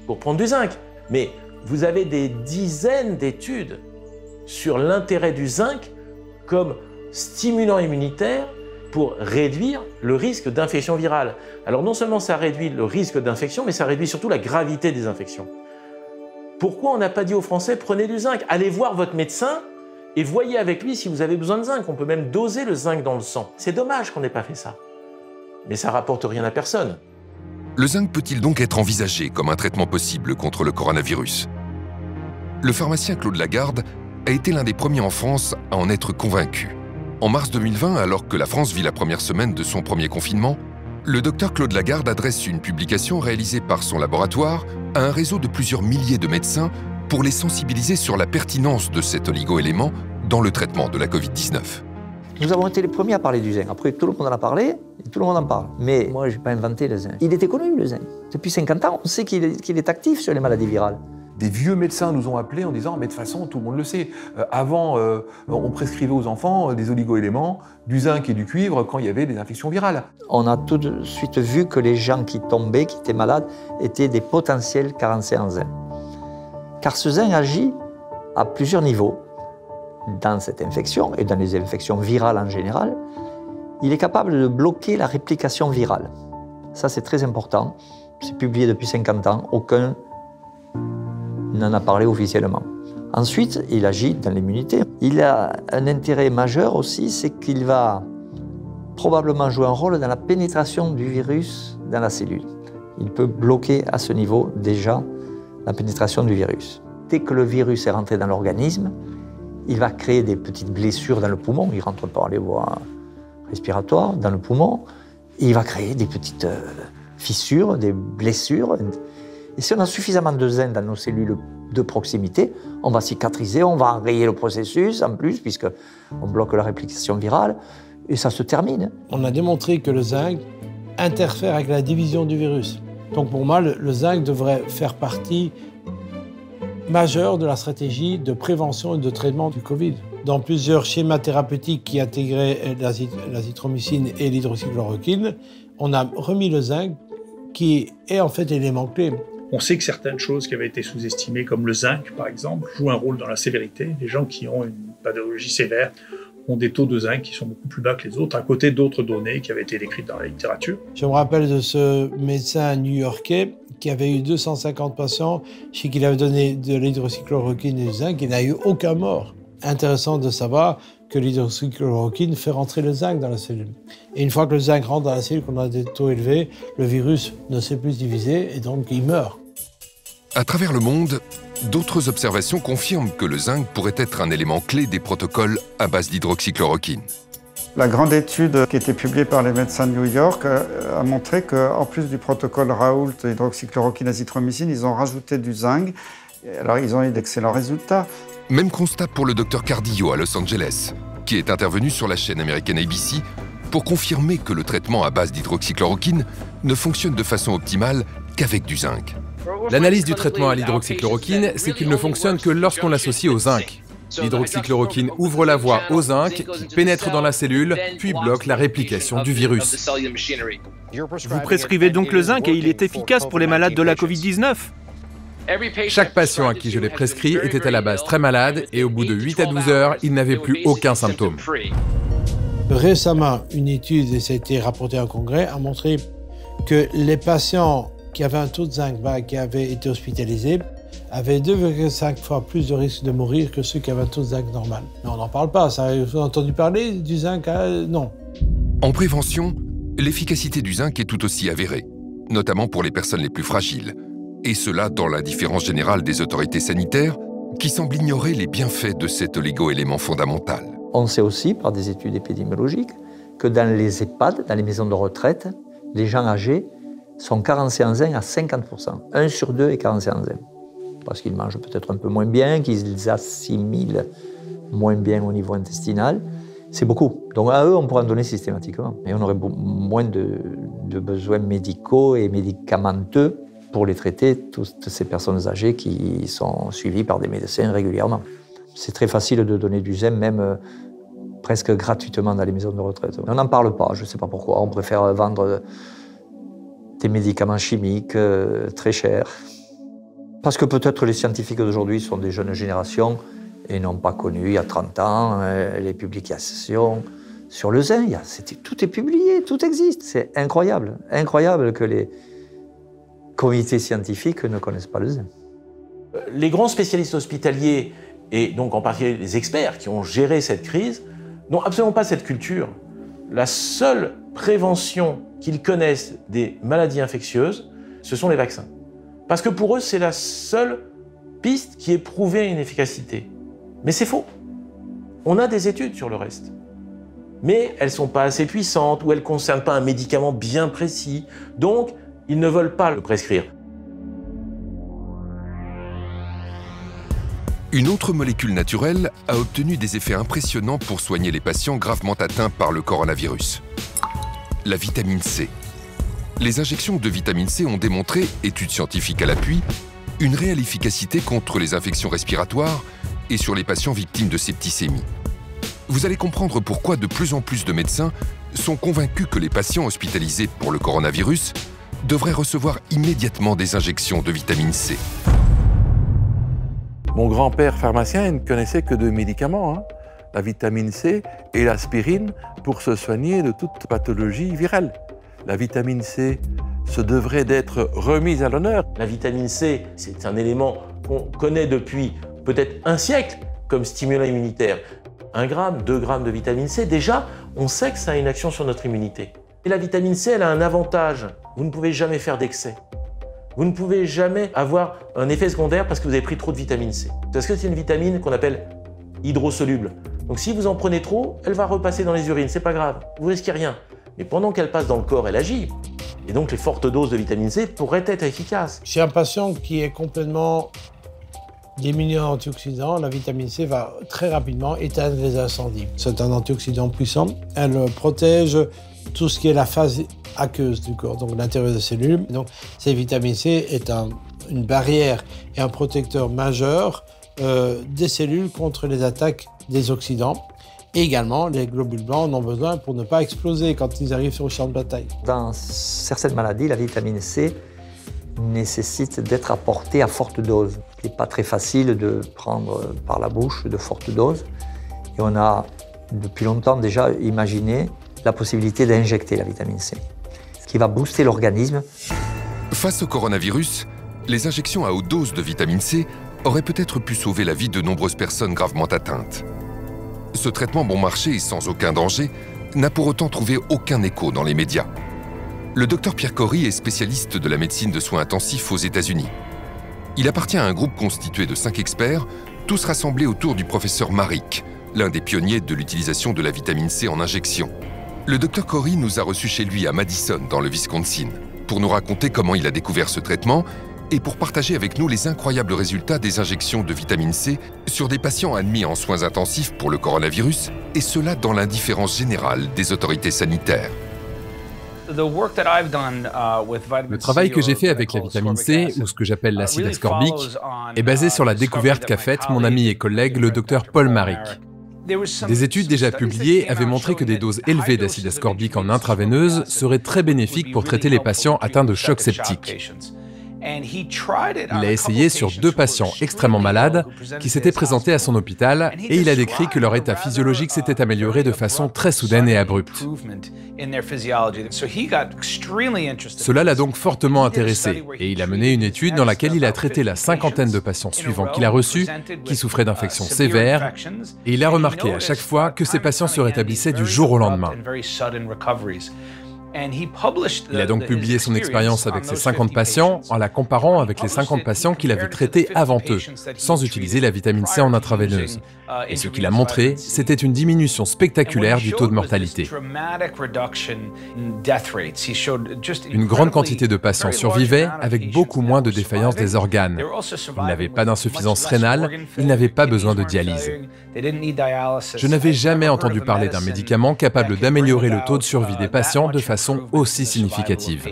pour prendre du zinc. Mais vous avez des dizaines d'études sur l'intérêt du zinc comme stimulant immunitaire pour réduire le risque d'infection virale. Alors non seulement ça réduit le risque d'infection, mais ça réduit surtout la gravité des infections. Pourquoi on n'a pas dit aux Français, prenez du zinc, allez voir votre médecin et voyez avec lui si vous avez besoin de zinc. On peut même doser le zinc dans le sang. C'est dommage qu'on n'ait pas fait ça. Mais ça rapporte rien à personne. Le zinc peut-il donc être envisagé comme un traitement possible contre le coronavirus? Le pharmacien Claude Lagarde a été l'un des premiers en France à en être convaincu. En mars 2020, alors que la France vit la première semaine de son premier confinement, le docteur Claude Lagarde adresse une publication réalisée par son laboratoire à un réseau de plusieurs milliers de médecins pour les sensibiliser sur la pertinence de cet oligo-élément dans le traitement de la Covid-19. Nous avons été les premiers à parler du zinc. Après, tout le monde en a parlé, et tout le monde en parle. Mais moi, je n'ai pas inventé le zinc. Il était connu, le zinc. Depuis 50 ans, on sait qu'il est actif sur les maladies virales. Des vieux médecins nous ont appelés en disant « mais de toute façon, tout le monde le sait. Avant, on prescrivait aux enfants des oligo-éléments, du zinc et du cuivre quand il y avait des infections virales. » On a tout de suite vu que les gens qui tombaient, qui étaient malades, étaient des potentiels carencés en zinc. Car ce zinc agit à plusieurs niveaux. Dans cette infection, et dans les infections virales en général, il est capable de bloquer la réplication virale. Ça, c'est très important. C'est publié depuis 50 ans. Aucun n'en a parlé officiellement. Ensuite, il agit dans l'immunité. Il a un intérêt majeur aussi, c'est qu'il va probablement jouer un rôle dans la pénétration du virus dans la cellule. Il peut bloquer à ce niveau déjà la pénétration du virus. Dès que le virus est rentré dans l'organisme, il va créer des petites blessures dans le poumon. Il rentre par les voies respiratoires dans le poumon. Et il va créer des petites fissures, des blessures. Et si on a suffisamment de zinc dans nos cellules de proximité, on va cicatriser, on va enrayer le processus en plus, puisqu'on bloque la réplication virale. Et ça se termine. On a démontré que le zinc interfère avec la division du virus. Donc pour moi, le zinc devrait faire partie majeure de la stratégie de prévention et de traitement du Covid. Dans plusieurs schémas thérapeutiques qui intégraient l'azithromycine et l'hydroxychloroquine, on a remis le zinc qui est en fait l'élément clé. On sait que certaines choses qui avaient été sous-estimées, comme le zinc par exemple, jouent un rôle dans la sévérité. Les gens qui ont une pathologie sévère ont des taux de zinc qui sont beaucoup plus bas que les autres, à côté d'autres données qui avaient été décrites dans la littérature. Je me rappelle de ce médecin new-yorkais qui avait eu 250 patients chez qui il avait donné de l'hydroxychloroquine et du zinc, il n'a eu aucun mort. Intéressant de savoir que l'hydroxychloroquine fait rentrer le zinc dans la cellule. Et une fois que le zinc rentre dans la cellule, qu'on a des taux élevés, le virus ne sait plus se diviser et donc il meurt. À travers le monde, d'autres observations confirment que le zinc pourrait être un élément clé des protocoles à base d'hydroxychloroquine. La grande étude qui a été publiée par les médecins de New York a montré qu'en plus du protocole Raoult, hydroxychloroquine, azithromycine, ils ont rajouté du zinc. Alors ils ont eu d'excellents résultats. Même constat pour le docteur Cardillo à Los Angeles, qui est intervenu sur la chaîne américaine ABC pour confirmer que le traitement à base d'hydroxychloroquine ne fonctionne de façon optimale qu'avec du zinc. L'analyse du traitement à l'hydroxychloroquine, c'est qu'il ne fonctionne que lorsqu'on l'associe au zinc. L'hydroxychloroquine ouvre la voie au zinc, qui pénètre dans la cellule, puis bloque la réplication du virus. Vous prescrivez donc le zinc et il est efficace pour les malades de la Covid-19 ? Chaque patient à qui je l'ai prescrit était à la base très malade et au bout de 8 à 12 heures, il n'avait plus aucun symptôme. Récemment, une étude, et ça a été rapporté en congrès, a montré que les patients qui avaient un taux de zinc bas, qui avaient été hospitalisés, avaient 2,5 fois plus de risque de mourir que ceux qui avaient un taux de zinc normal. Mais on n'en parle pas, ça, vous avez entendu parler du zinc? Non. En prévention, l'efficacité du zinc est tout aussi avérée, notamment pour les personnes les plus fragiles, et cela dans l'indifférence générale des autorités sanitaires qui semblent ignorer les bienfaits de cet oligo-élément fondamental. On sait aussi, par des études épidémiologiques, que dans les EHPAD, dans les maisons de retraite, les gens âgés sont carencés en zinc à 50%. 1 sur 2 est carencé en zinc. Parce qu'ils mangent peut-être un peu moins bien, qu'ils assimilent moins bien au niveau intestinal. C'est beaucoup. Donc à eux, on pourrait en donner systématiquement. Et on aurait moins de besoins médicaux et médicamenteux pour les traiter, toutes ces personnes âgées qui sont suivies par des médecins régulièrement. C'est très facile de donner du zinc, même presque gratuitement dans les maisons de retraite. On n'en parle pas, je ne sais pas pourquoi. On préfère vendre des médicaments chimiques très chers. Parce que peut-être les scientifiques d'aujourd'hui sont des jeunes générations et n'ont pas connu il y a 30 ans les publications sur le zinc. Tout est publié, tout existe. C'est incroyable, incroyable que les comités scientifiques ne connaissent pas le zinc. Les grands spécialistes hospitaliers, et donc en particulier les experts qui ont géré cette crise, n'ont absolument pas cette culture. La seule prévention qu'ils connaissent des maladies infectieuses, ce sont les vaccins. Parce que pour eux, c'est la seule piste qui ait prouvé une efficacité. Mais c'est faux. On a des études sur le reste. Mais elles ne sont pas assez puissantes ou elles ne concernent pas un médicament bien précis. Donc, ils ne veulent pas le prescrire. Une autre molécule naturelle a obtenu des effets impressionnants pour soigner les patients gravement atteints par le coronavirus. La vitamine C. Les injections de vitamine C ont démontré, études scientifiques à l'appui, une réelle efficacité contre les infections respiratoires et sur les patients victimes de septicémie. Vous allez comprendre pourquoi de plus en plus de médecins sont convaincus que les patients hospitalisés pour le coronavirus devraient recevoir immédiatement des injections de vitamine C. Mon grand-père pharmacien ne connaissait que deux médicaments, la vitamine C et l'aspirine, pour se soigner de toute pathologie virale. La vitamine C se devrait d'être remise à l'honneur. La vitamine C, c'est un élément qu'on connaît depuis peut-être un siècle comme stimulant immunitaire. 1 gramme, 2 grammes de vitamine C, déjà, on sait que ça a une action sur notre immunité. Et la vitamine C, elle a un avantage. Vous ne pouvez jamais faire d'excès. Vous ne pouvez jamais avoir un effet secondaire parce que vous avez pris trop de vitamine C. Parce que c'est une vitamine qu'on appelle hydrosoluble. Donc si vous en prenez trop, elle va repasser dans les urines, c'est pas grave, vous risquez rien. Mais pendant qu'elle passe dans le corps, elle agit. Et donc les fortes doses de vitamine C pourraient être efficaces. Chez un patient qui est complètement démunié en antioxydants, la vitamine C va très rapidement éteindre les incendies. C'est un antioxydant puissant. Elle protège tout ce qui est la phase aqueuse du corps, donc l'intérieur des cellules. Donc cette vitamine C est une barrière et un protecteur majeur des cellules contre les attaques des oxydants. Et également, les globules blancs en ont besoin pour ne pas exploser quand ils arrivent sur le champ de bataille. Dans certaines maladies, la vitamine C nécessite d'être apportée à forte dose. Il n'est pas très facile de prendre par la bouche de fortes doses. Et on a depuis longtemps déjà imaginé la possibilité d'injecter la vitamine C, ce qui va booster l'organisme. Face au coronavirus, les injections à haute dose de vitamine C auraient peut-être pu sauver la vie de nombreuses personnes gravement atteintes. Ce traitement bon marché et sans aucun danger n'a pour autant trouvé aucun écho dans les médias. Le docteur Pierre Corry est spécialiste de la médecine de soins intensifs aux États-Unis. Il appartient à un groupe constitué de 5 experts, tous rassemblés autour du professeur Marik, l'un des pionniers de l'utilisation de la vitamine C en injection. Le docteur Corry nous a reçus chez lui à Madison, dans le Wisconsin, pour nous raconter comment il a découvert ce traitement et pour partager avec nous les incroyables résultats des injections de vitamine C sur des patients admis en soins intensifs pour le coronavirus, et cela dans l'indifférence générale des autorités sanitaires. Le travail que j'ai fait avec la vitamine C, ou ce que j'appelle l'acide ascorbique, est basé sur la découverte qu'a faite mon ami et collègue le docteur Paul Marik. Des études déjà publiées avaient montré que des doses élevées d'acide ascorbique en intraveineuse seraient très bénéfiques pour traiter les patients atteints de choc septique. Il a essayé sur 2 patients extrêmement malades qui s'étaient présentés à son hôpital et il a décrit que leur état physiologique s'était amélioré de façon très soudaine et abrupte. Cela l'a donc fortement intéressé et il a mené une étude dans laquelle il a traité la 50aine de patients suivants qu'il a reçus qui souffraient d'infections sévères et il a remarqué à chaque fois que ces patients se rétablissaient du jour au lendemain. Il a donc publié son expérience avec ces 50 patients en la comparant avec les 50 patients qu'il avait traités avant eux, sans utiliser la vitamine C en intraveineuse. Et ce qu'il a montré, c'était une diminution spectaculaire du taux de mortalité. Une grande quantité de patients survivaient avec beaucoup moins de défaillance des organes. Ils n'avaient pas d'insuffisance rénale, ils n'avaient pas besoin de dialyse. Je n'avais jamais entendu parler d'un médicament capable d'améliorer le taux de survie des patients de façon aussi significative.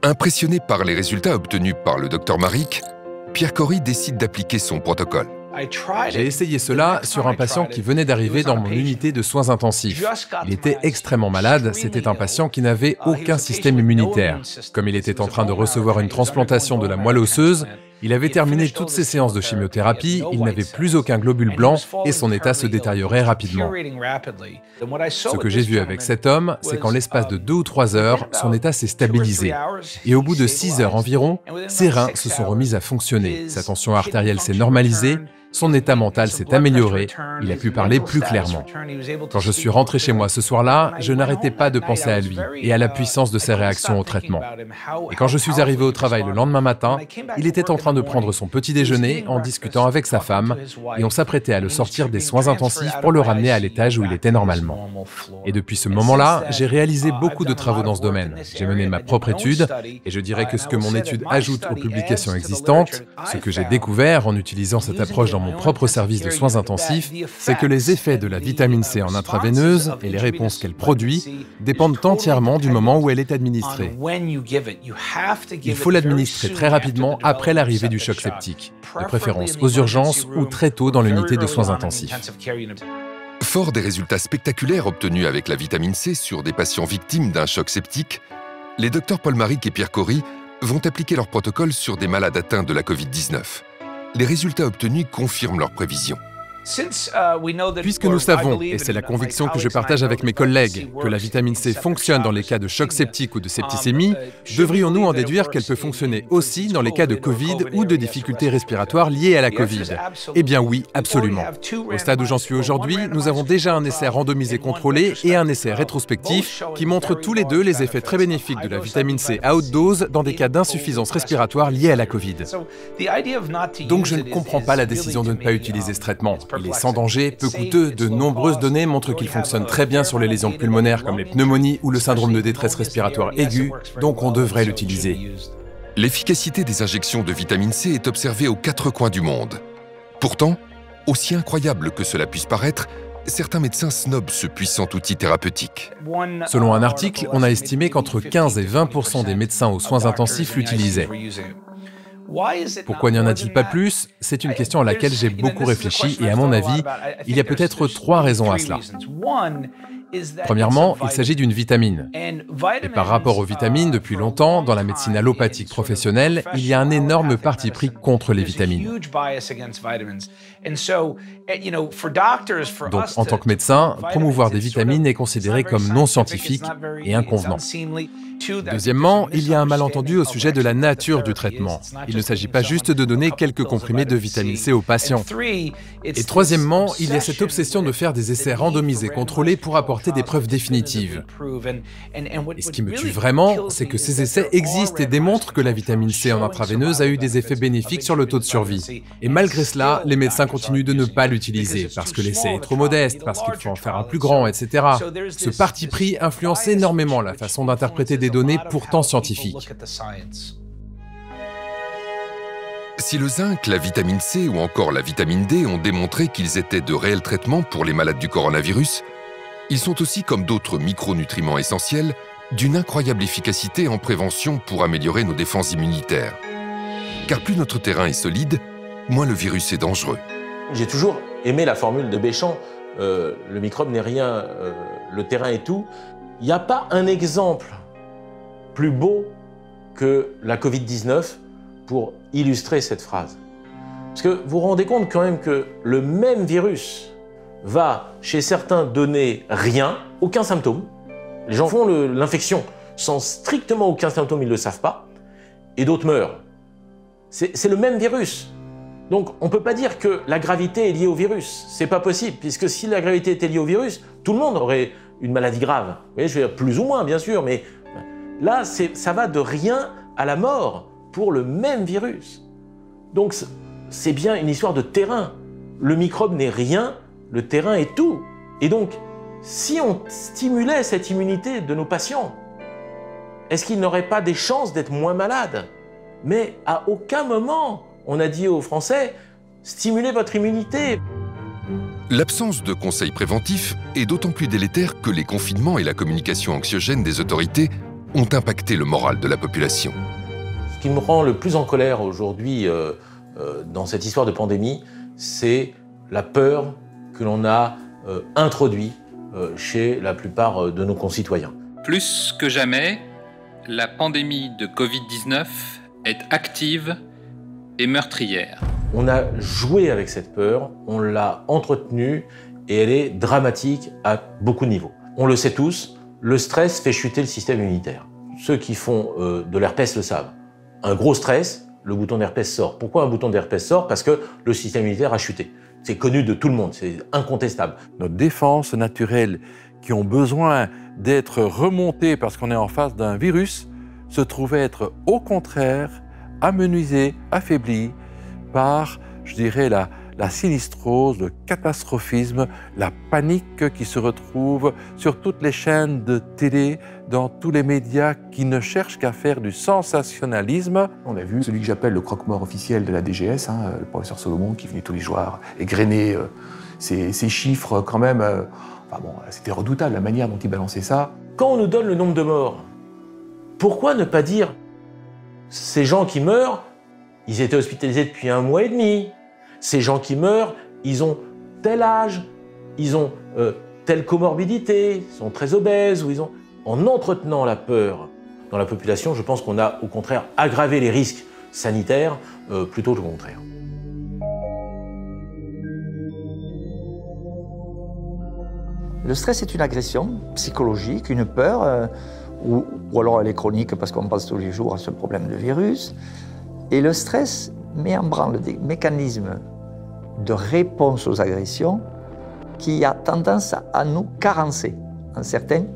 Impressionné par les résultats obtenus par le docteur Marik, Pierre Corry décide d'appliquer son protocole. J'ai essayé cela sur un patient qui venait d'arriver dans mon unité de soins intensifs. Il était extrêmement malade, c'était un patient qui n'avait aucun système immunitaire. Comme il était en train de recevoir une transplantation de la moelle osseuse, Il avait terminé toutes ses séances de chimiothérapie, il n'avait plus aucun globule blanc et son état se détériorait rapidement. Ce que j'ai vu avec cet homme, c'est qu'en l'espace de 2 ou 3 heures, son état s'est stabilisé. Et au bout de 6 heures environ, ses reins se sont remis à fonctionner, sa tension artérielle s'est normalisée, son état mental s'est amélioré, il a pu parler plus clairement. Quand je suis rentré chez moi ce soir-là, je n'arrêtais pas de penser à lui et à la puissance de ses réactions au traitement. Et quand je suis arrivé au travail le lendemain matin, il était en train de prendre son petit déjeuner en discutant avec sa femme et on s'apprêtait à le sortir des soins intensifs pour le ramener à l'étage où il était normalement. Et depuis ce moment-là, j'ai réalisé beaucoup de travaux dans ce domaine. J'ai mené ma propre étude et je dirais que ce que mon étude ajoute aux publications existantes, ce que j'ai découvert en utilisant cette approche dans mon propre service de soins intensifs, c'est que les effets de la vitamine C en intraveineuse et les réponses qu'elle produit dépendent entièrement du moment où elle est administrée. Il faut l'administrer très rapidement après l'arrivée du choc septique, de préférence aux urgences ou très tôt dans l'unité de soins intensifs. Fort des résultats spectaculaires obtenus avec la vitamine C sur des patients victimes d'un choc septique, les docteurs Paul Marik et Pierre Cory vont appliquer leur protocole sur des malades atteints de la Covid-19. Les résultats obtenus confirment leurs prévisions. Puisque nous savons, et c'est la conviction que je partage avec mes collègues, que la vitamine C fonctionne dans les cas de choc septique ou de septicémie, devrions-nous en déduire qu'elle peut fonctionner aussi dans les cas de Covid ou de difficultés respiratoires liées à la Covid? Eh bien oui, absolument. Au stade où j'en suis aujourd'hui, nous avons déjà un essai randomisé contrôlé et un essai rétrospectif qui montrent tous les deux les effets très bénéfiques de la vitamine C à haute dose dans des cas d'insuffisance respiratoire liée à la Covid. Donc je ne comprends pas la décision de ne pas utiliser ce traitement. Il est sans danger, peu coûteux, de nombreuses données montrent qu'il fonctionne très bien sur les lésions pulmonaires comme les pneumonies ou le syndrome de détresse respiratoire aiguë, donc on devrait l'utiliser. L'efficacité des injections de vitamine C est observée aux 4 coins du monde. Pourtant, aussi incroyable que cela puisse paraître, certains médecins snobent ce puissant outil thérapeutique. Selon un article, on a estimé qu'entre 15 et 20% des médecins aux soins intensifs l'utilisaient. Pourquoi n'y en a-t-il pas plus? C'est une question à laquelle j'ai beaucoup réfléchi et à mon avis, il y a peut-être 3 raisons à cela. Premièrement, il s'agit d'une vitamine. Et par rapport aux vitamines, depuis longtemps, dans la médecine allopathique professionnelle, il y a un énorme parti pris contre les vitamines. Donc, en tant que médecin, promouvoir des vitamines est considéré comme non scientifique et inconvenant. Deuxièmement, il y a un malentendu au sujet de la nature du traitement. Il ne s'agit pas juste de donner quelques comprimés de vitamine C aux patients. Et troisièmement, il y a cette obsession de faire des essais randomisés contrôlés pour apporter des preuves définitives. Et ce qui me tue vraiment, c'est que ces essais existent et démontrent que la vitamine C en intraveineuse a eu des effets bénéfiques sur le taux de survie. Et malgré cela, les médecins continuent de ne pas l'utiliser, parce que l'essai est trop modeste, parce qu'il faut en faire un plus grand, etc. Ce parti pris influence énormément la façon d'interpréter des données pourtant scientifiques. Si le zinc, la vitamine C ou encore la vitamine D ont démontré qu'ils étaient de réels traitements pour les malades du coronavirus, ils sont aussi, comme d'autres micronutriments essentiels, d'une incroyable efficacité en prévention pour améliorer nos défenses immunitaires. Car plus notre terrain est solide, moins le virus est dangereux. J'ai toujours aimé la formule de Béchamp, le microbe n'est rien, le terrain est tout. Il n'y a pas un exemple plus beau que la Covid-19 pour illustrer cette phrase. Parce que vous vous rendez compte quand même que le même virus va, chez certains, donner rien, aucun symptôme. Les gens font l'infection sans strictement aucun symptôme, ils ne le savent pas, et d'autres meurent. C'est le même virus. Donc on ne peut pas dire que la gravité est liée au virus. C'est pas possible, puisque si la gravité était liée au virus, tout le monde aurait une maladie grave. Vous voyez, je veux dire, plus ou moins, bien sûr, mais là, ça va de rien à la mort pour le même virus. Donc c'est bien une histoire de terrain. Le microbe n'est rien, le terrain est tout. Et donc, si on stimulait cette immunité de nos patients, est-ce qu'ils n'auraient pas des chances d'être moins malades? Mais à aucun moment, on a dit aux Français, stimulez votre immunité. L'absence de conseils préventifs est d'autant plus délétère que les confinements et la communication anxiogène des autorités ont impacté le moral de la population. Ce qui me rend le plus en colère aujourd'hui dans cette histoire de pandémie, c'est la peur que l'on a introduite chez la plupart de nos concitoyens. Plus que jamais, la pandémie de Covid-19 est active et meurtrière. On a joué avec cette peur, on l'a entretenue et elle est dramatique à beaucoup de niveaux. On le sait tous, le stress fait chuter le système immunitaire. Ceux qui font de l'herpès le savent. Un gros stress, le bouton d'herpès sort. Pourquoi un bouton d'herpès sort? Parce que le système immunitaire a chuté. C'est connu de tout le monde, c'est incontestable. Nos défenses naturelles qui ont besoin d'être remontées parce qu'on est en face d'un virus se trouvaient être au contraire amenuisées, affaiblies par, je dirais, la sinistrose, le catastrophisme, la panique qui se retrouve sur toutes les chaînes de télé, dans tous les médias qui ne cherchent qu'à faire du sensationnalisme. On a vu celui que j'appelle le croque-mort officiel de la DGS, le professeur Solomon, qui venait tous les jours égrener ces chiffres quand même. Enfin bon, c'était redoutable la manière dont il balançait ça. Quand on nous donne le nombre de morts, pourquoi ne pas dire ces gens qui meurent, ils étaient hospitalisés depuis 1 mois et demi. Ces gens qui meurent, ils ont tel âge, ils ont telle comorbidité, ils sont très obèses, ou ils ont... En entretenant la peur dans la population, je pense qu'on a au contraire aggravé les risques sanitaires plutôt que le contraire. Le stress est une agression psychologique, une peur, ou alors elle est chronique parce qu'on pense tous les jours à ce problème de virus. Et le stress met en branle des mécanismes de réponse aux agressions qui a tendance à nous carencer en certains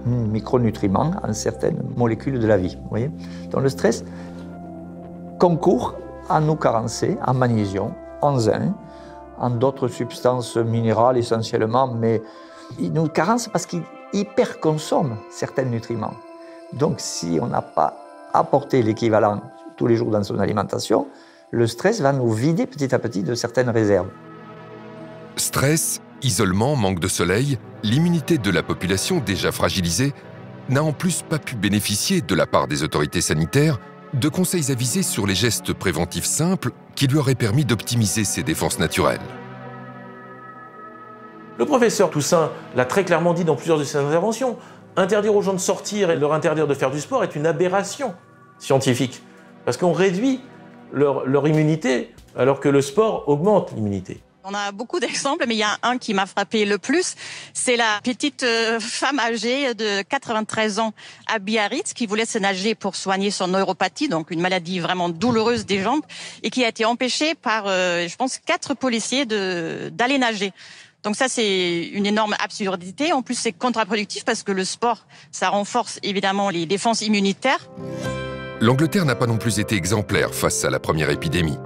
micronutriments, en certaines molécules de la vie. Vous voyez ? Donc le stress concourt à nous carencer en magnésium, en zinc, en d'autres substances minérales essentiellement, mais il nous carence parce qu'il hyperconsomme certains nutriments. Donc si on n'a pas apporté l'équivalent tous les jours dans son alimentation, le stress va nous vider petit à petit de certaines réserves. Stress, isolement, manque de soleil, l'immunité de la population déjà fragilisée n'a en plus pas pu bénéficier de la part des autorités sanitaires de conseils avisés sur les gestes préventifs simples qui lui auraient permis d'optimiser ses défenses naturelles. Le professeur Toussaint l'a très clairement dit dans plusieurs de ses interventions. Interdire aux gens de sortir et leur interdire de faire du sport est une aberration scientifique. Parce qu'on réduit leur immunité alors que le sport augmente l'immunité. On a beaucoup d'exemples, mais il y a un qui m'a frappé le plus. C'est la petite femme âgée de 93 ans à Biarritz qui voulait se nager pour soigner son neuropathie, donc une maladie vraiment douloureuse des jambes, et qui a été empêchée par, je pense, 4 policiers d'aller nager. Donc ça, c'est une énorme absurdité. En plus, c'est contre-productif parce que le sport, ça renforce évidemment les défenses immunitaires. L'Angleterre n'a pas non plus été exemplaire face à la première épidémie.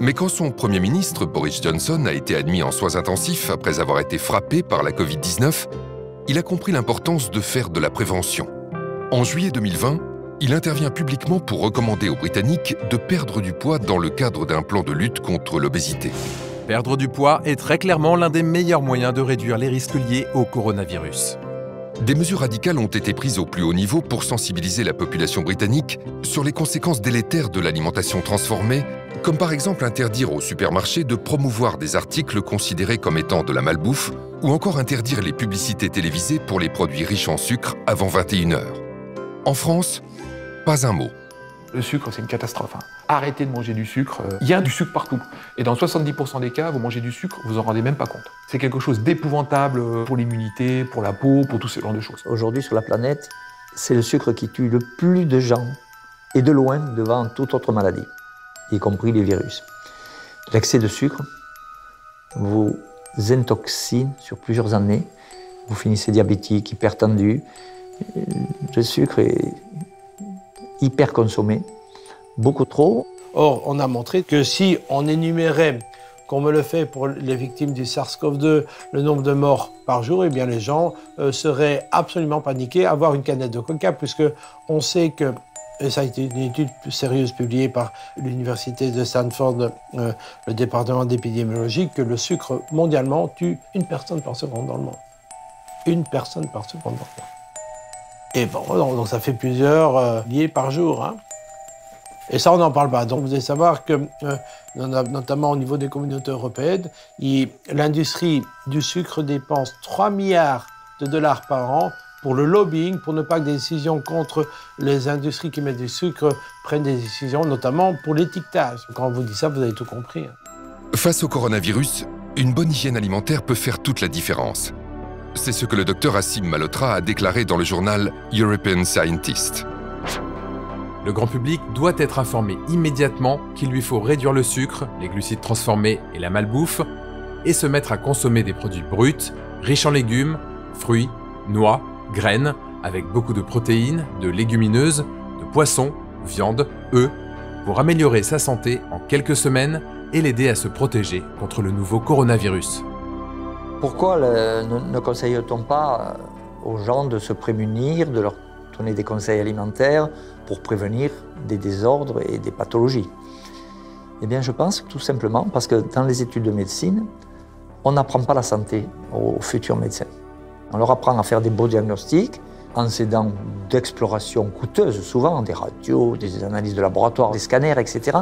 Mais quand son Premier ministre, Boris Johnson, a été admis en soins intensifs après avoir été frappé par la Covid-19, il a compris l'importance de faire de la prévention. En juillet 2020, il intervient publiquement pour recommander aux Britanniques de perdre du poids dans le cadre d'un plan de lutte contre l'obésité. Perdre du poids est très clairement l'un des meilleurs moyens de réduire les risques liés au coronavirus. Des mesures radicales ont été prises au plus haut niveau pour sensibiliser la population britannique sur les conséquences délétères de l'alimentation transformée, comme par exemple interdire aux supermarchés de promouvoir des articles considérés comme étant de la malbouffe, ou encore interdire les publicités télévisées pour les produits riches en sucre avant 21 h. En France, pas un mot. Le sucre, c'est une catastrophe. Arrêtez de manger du sucre. Il y a du sucre partout. Et dans 70% des cas, vous mangez du sucre, vous en rendez même pas compte. C'est quelque chose d'épouvantable pour l'immunité, pour la peau, pour tout ce genre de choses. Aujourd'hui, sur la planète, c'est le sucre qui tue le plus de gens, et de loin devant toute autre maladie, y compris les virus. L'excès de sucre vous intoxine sur plusieurs années. Vous finissez diabétique, hypertendu. Le sucre est hyper consommé, beaucoup trop. Or, on a montré que si on énumérait, comme on le fait pour les victimes du SARS-CoV-2, le nombre de morts par jour, eh bien les gens seraient absolument paniqués à avoir une canette de coca, puisque on sait que, et ça a été une étude sérieuse publiée par l'université de Stanford, le département d'épidémiologie, que le sucre mondialement tue 1 personne par seconde dans le monde. 1 personne par seconde dans le monde. Et bon, donc ça fait plusieurs billets par jour. Hein. Et ça, on n'en parle pas. Donc vous devez savoir que, notamment au niveau des communautés européennes, l'industrie du sucre dépense 3 milliards de dollars par an pour le lobbying, pour ne pas que des décisions contre les industries qui mettent du sucre prennent des décisions, notamment pour l'étiquetage. Quand on vous dit ça, vous avez tout compris. Face au coronavirus, une bonne hygiène alimentaire peut faire toute la différence. C'est ce que le docteur Asim Malhotra a déclaré dans le journal European Scientist. Le grand public doit être informé immédiatement qu'il lui faut réduire le sucre, les glucides transformés et la malbouffe, et se mettre à consommer des produits bruts, riches en légumes, fruits, noix, graines, avec beaucoup de protéines, de légumineuses, de poissons, viande, œufs, pour améliorer sa santé en quelques semaines et l'aider à se protéger contre le nouveau coronavirus. Pourquoi ne conseille-t-on pas aux gens de se prémunir, de leur donner des conseils alimentaires pour prévenir des désordres et des pathologies? Eh bien, je pense tout simplement parce que dans les études de médecine, on n'apprend pas la santé aux futurs médecins. On leur apprend à faire des beaux diagnostics en s'aidant d'explorations coûteuses, souvent des radios, des analyses de laboratoire, des scanners, etc.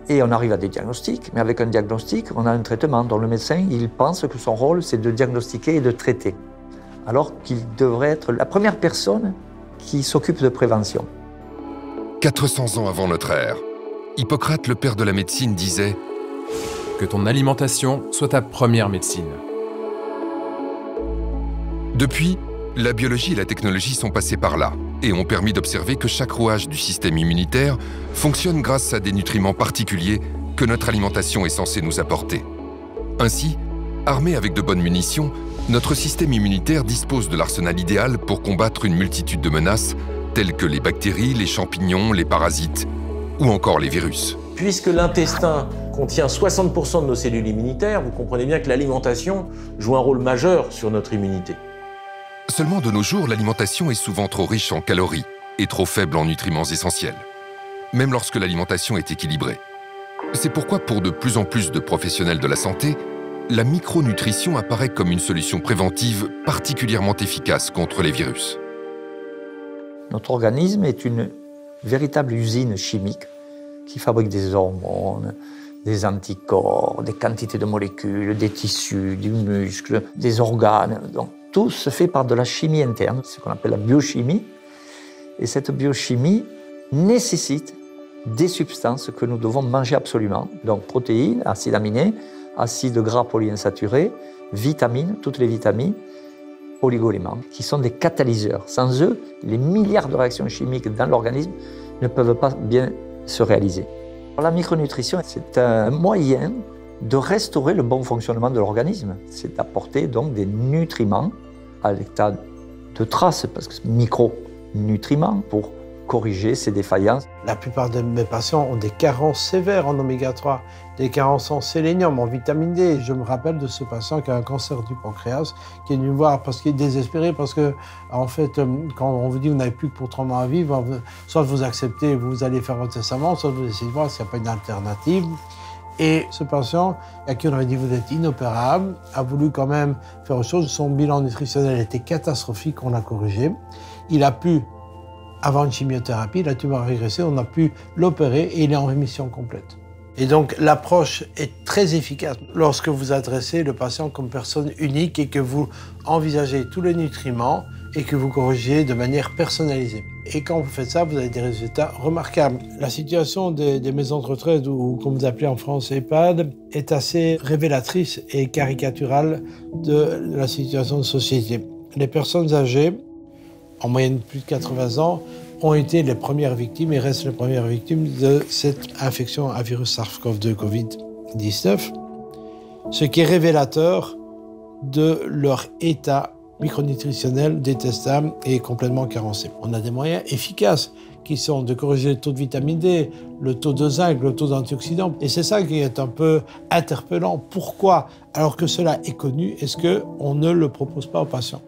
Et on arrive à des diagnostics, mais avec un diagnostic, on a un traitement dont le médecin, il pense que son rôle, c'est de diagnostiquer et de traiter. Alors qu'il devrait être la première personne qui s'occupe de prévention. 400 ans avant notre ère, Hippocrate, le père de la médecine, disait « Que ton alimentation soit ta première médecine ». Depuis, la biologie et la technologie sont passées par là et ont permis d'observer que chaque rouage du système immunitaire fonctionne grâce à des nutriments particuliers que notre alimentation est censée nous apporter. Ainsi, armé avec de bonnes munitions, notre système immunitaire dispose de l'arsenal idéal pour combattre une multitude de menaces telles que les bactéries, les champignons, les parasites ou encore les virus. Puisque l'intestin contient 60% de nos cellules immunitaires, vous comprenez bien que l'alimentation joue un rôle majeur sur notre immunité. Seulement de nos jours, l'alimentation est souvent trop riche en calories et trop faible en nutriments essentiels, même lorsque l'alimentation est équilibrée. C'est pourquoi pour de plus en plus de professionnels de la santé, la micronutrition apparaît comme une solution préventive particulièrement efficace contre les virus. Notre organisme est une véritable usine chimique qui fabrique des hormones, des anticorps, des quantités de molécules, des tissus, du muscle, des organes. Donc, tout se fait par de la chimie interne, ce qu'on appelle la biochimie. Et cette biochimie nécessite des substances que nous devons manger absolument. Donc protéines, acides aminés, acides gras polyinsaturés, vitamines, toutes les vitamines, oligo-éléments, qui sont des catalyseurs. Sans eux, les milliards de réactions chimiques dans l'organisme ne peuvent pas bien se réaliser. La micronutrition, c'est un moyen de restaurer le bon fonctionnement de l'organisme. C'est d'apporter donc des nutriments à l'état de trace, parce que c'est micronutriments pour corriger ces défaillances. La plupart de mes patients ont des carences sévères en oméga 3, des carences en sélénium, en vitamine D. Je me rappelle de ce patient qui a un cancer du pancréas, qui est venu me voir parce qu'il est désespéré, parce que, en fait, quand on vous dit que vous n'avez plus que pour 3 mois à vivre, soit vous acceptez, vous allez faire votre testament, soit vous essayez de voir s'il n'y a pas une alternative. Et ce patient, à qui on aurait dit vous êtes inopérable, a voulu quand même faire autre chose. Son bilan nutritionnel était catastrophique, on l'a corrigé. Il a pu, avant une chimiothérapie, la tumeur a régressé, on a pu l'opérer et il est en rémission complète. Et donc l'approche est très efficace lorsque vous adressez le patient comme personne unique et que vous envisagez tous les nutriments et que vous corrigez de manière personnalisée. Et quand vous faites ça, vous avez des résultats remarquables. La situation des maisons de retraite, ou comme vous appelez en France EHPAD, est assez révélatrice et caricaturale de la situation de société. Les personnes âgées, en moyenne plus de 80 ans, ont été les premières victimes et restent les premières victimes de cette infection à virus SARS-CoV-2 Covid-19, ce qui est révélateur de leur état micronutritionnel détestable et complètement carencé. On a des moyens efficaces qui sont de corriger le taux de vitamine D, le taux de zinc, le taux d'antioxydants. Et c'est ça qui est un peu interpellant. Pourquoi, alors que cela est connu, est-ce qu'on ne le propose pas aux patients ?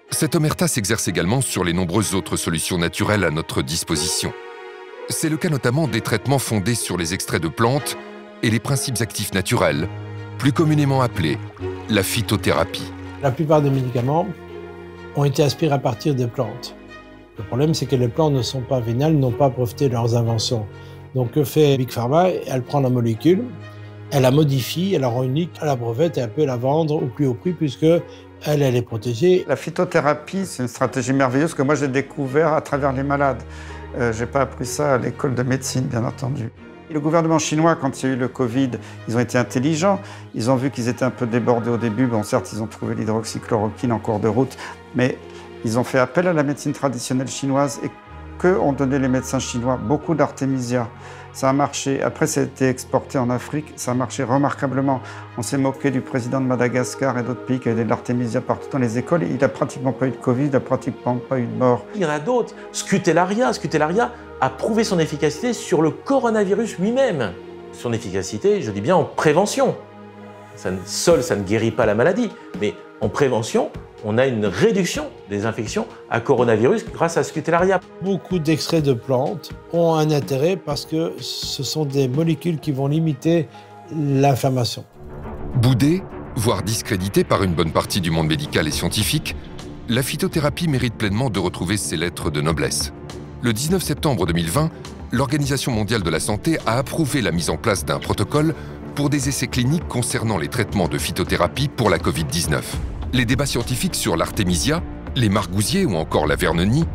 Cette omerta s'exerce également sur les nombreuses autres solutions naturelles à notre disposition. C'est le cas notamment des traitements fondés sur les extraits de plantes et les principes actifs naturels, plus communément appelés la phytothérapie. La plupart des médicaments ont été aspirés à partir des plantes. Le problème, c'est que les plantes ne sont pas vénales, n'ont pas breveté leurs inventions. Donc, que fait Big Pharma ? Elle prend la molécule, elle la modifie, elle la rend unique, elle la brevette et elle peut la vendre au plus haut prix puisque elle est protégée. La phytothérapie, c'est une stratégie merveilleuse que moi j'ai découvert à travers les malades. Je n'ai pas appris ça à l'école de médecine, bien entendu. Le gouvernement chinois, quand il y a eu le Covid, ils ont été intelligents. Ils ont vu qu'ils étaient un peu débordés au début. Bon, certes, ils ont trouvé l'hydroxychloroquine en cours de route, mais ils ont fait appel à la médecine traditionnelle chinoise et que ont donné les médecins chinois? Beaucoup d'artémisia. Ça a marché. Après, ça a été exporté en Afrique. Ça a marché remarquablement. On s'est moqué du président de Madagascar et d'autres pays qui avaient de l'artémisia partout dans les écoles. Il n'a pratiquement pas eu de Covid, il n'a pratiquement pas eu de mort. Il y en a d'autres. Scutellaria a prouvé son efficacité sur le coronavirus lui-même. Son efficacité, je dis bien en prévention. Ça ne guérit pas la maladie, mais en prévention, on a une réduction des infections à coronavirus grâce à Scutellaria. Beaucoup d'extraits de plantes ont un intérêt parce que ce sont des molécules qui vont limiter l'inflammation. Boudée, voire discréditée par une bonne partie du monde médical et scientifique, la phytothérapie mérite pleinement de retrouver ses lettres de noblesse. Le 19 septembre 2020, l'Organisation mondiale de la santé a approuvé la mise en place d'un protocole pour des essais cliniques concernant les traitements de phytothérapie pour la Covid-19. Les débats scientifiques sur l'artémisia, les margousiers ou encore la vernonie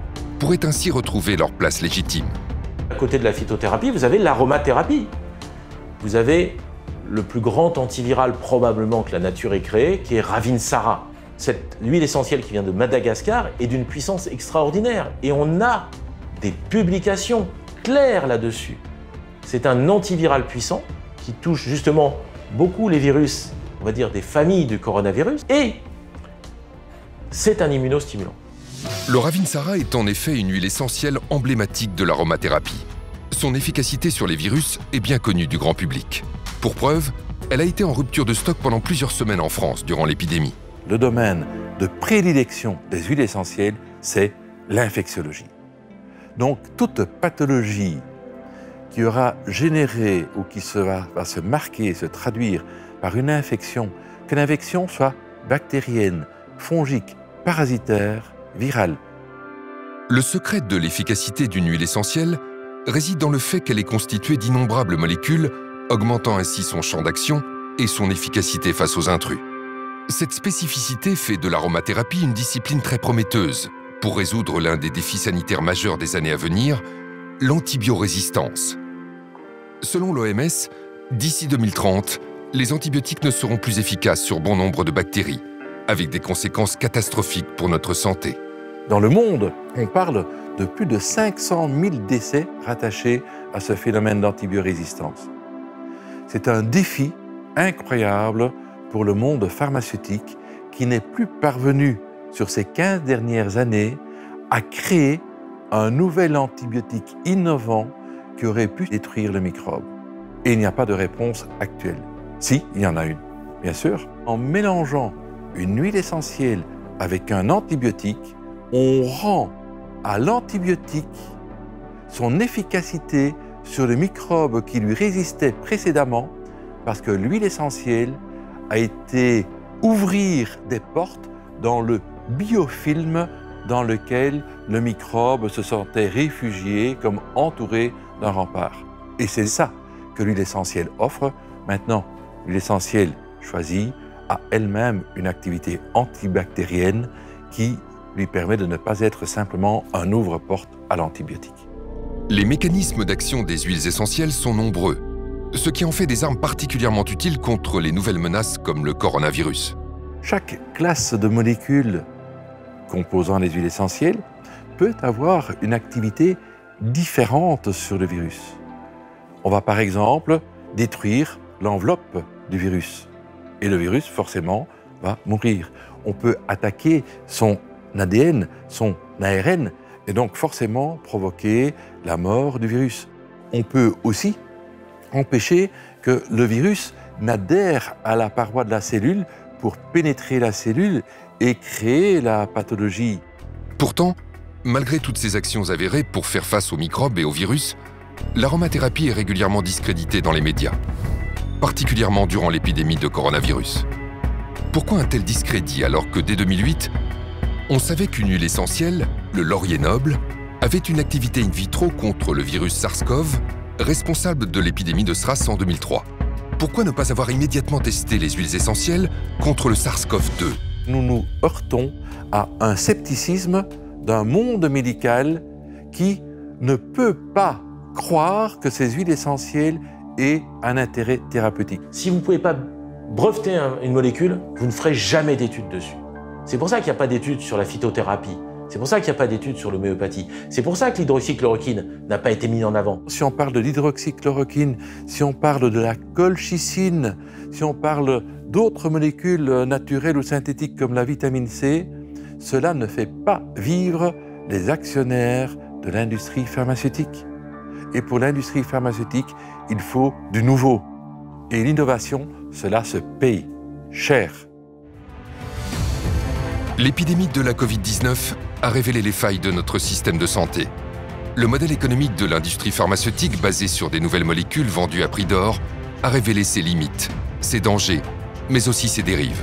pourraient ainsi retrouver leur place légitime. À côté de la phytothérapie, vous avez l'aromathérapie. Vous avez le plus grand antiviral probablement que la nature ait créé, qui est Ravinsara. Cette huile essentielle qui vient de Madagascar est d'une puissance extraordinaire. Et on a des publications claires là-dessus. C'est un antiviral puissant qui touche justement beaucoup les virus, on va dire des familles du coronavirus, et c'est un immunostimulant. Le Ravinsara est en effet une huile essentielle emblématique de l'aromathérapie. Son efficacité sur les virus est bien connue du grand public. Pour preuve, elle a été en rupture de stock pendant plusieurs semaines en France durant l'épidémie. Le domaine de prédilection des huiles essentielles, c'est l'infectiologie. Donc toute pathologie qui aura généré ou qui va se marquer, se traduire par une infection, que l'infection soit bactérienne, fongique, parasitaire, virale. Le secret de l'efficacité d'une huile essentielle réside dans le fait qu'elle est constituée d'innombrables molécules, augmentant ainsi son champ d'action et son efficacité face aux intrus. Cette spécificité fait de l'aromathérapie une discipline très prometteuse pour résoudre l'un des défis sanitaires majeurs des années à venir, l'antibiorésistance. Selon l'OMS, d'ici 2030, les antibiotiques ne seront plus efficaces sur bon nombre de bactéries, avec des conséquences catastrophiques pour notre santé. Dans le monde, on parle de plus de 500 000 décès rattachés à ce phénomène d'antibiorésistance. C'est un défi incroyable pour le monde pharmaceutique qui n'est plus parvenu, sur ces 15 dernières années, à créer un nouvel antibiotique innovant qui aurait pu détruire le microbe. Et il n'y a pas de réponse actuelle. Si, il y en a une, bien sûr. En mélangeant une huile essentielle avec un antibiotique, on rend à l'antibiotique son efficacité sur le microbe qui lui résistait précédemment, parce que l'huile essentielle a été ouvrir des portes dans le biofilm dans lequel le microbe se sentait réfugié, comme entouré d'un rempart. Et c'est ça que l'huile essentielle offre. Maintenant, l'huile essentielle choisie a elle-même une activité antibactérienne qui lui permet de ne pas être simplement un ouvre-porte à l'antibiotique. Les mécanismes d'action des huiles essentielles sont nombreux, ce qui en fait des armes particulièrement utiles contre les nouvelles menaces comme le coronavirus. Chaque classe de molécules composant les huiles essentielles peut avoir une activité différente sur le virus. On va par exemple détruire l'enveloppe du virus et le virus forcément va mourir. On peut attaquer son ADN, son ARN et donc forcément provoquer la mort du virus. On peut aussi empêcher que le virus n'adhère à la paroi de la cellule pour pénétrer la cellule et créer la pathologie. Pourtant, malgré toutes ces actions avérées pour faire face aux microbes et aux virus, l'aromathérapie est régulièrement discréditée dans les médias, particulièrement durant l'épidémie de coronavirus. Pourquoi un tel discrédit alors que dès 2008, on savait qu'une huile essentielle, le laurier noble, avait une activité in vitro contre le virus SARS-CoV, responsable de l'épidémie de SRAS en 2003. Pourquoi ne pas avoir immédiatement testé les huiles essentielles contre le SARS-CoV-2, Nous nous heurtons à un scepticisme d'un monde médical qui ne peut pas croire que ces huiles essentielles aient un intérêt thérapeutique. Si vous ne pouvez pas breveter une molécule, vous ne ferez jamais d'études dessus. C'est pour ça qu'il n'y a pas d'études sur la phytothérapie. C'est pour ça qu'il n'y a pas d'études sur l'homéopathie. C'est pour ça que l'hydroxychloroquine n'a pas été mis en avant. Si on parle de l'hydroxychloroquine, si on parle de la colchicine, si on parle d'autres molécules naturelles ou synthétiques comme la vitamine C, cela ne fait pas vivre les actionnaires de l'industrie pharmaceutique. Et pour l'industrie pharmaceutique, il faut du nouveau. Et l'innovation, cela se paye cher. L'épidémie de la Covid-19 a révélé les failles de notre système de santé. Le modèle économique de l'industrie pharmaceutique, basé sur des nouvelles molécules vendues à prix d'or, a révélé ses limites, ses dangers, mais aussi ses dérives.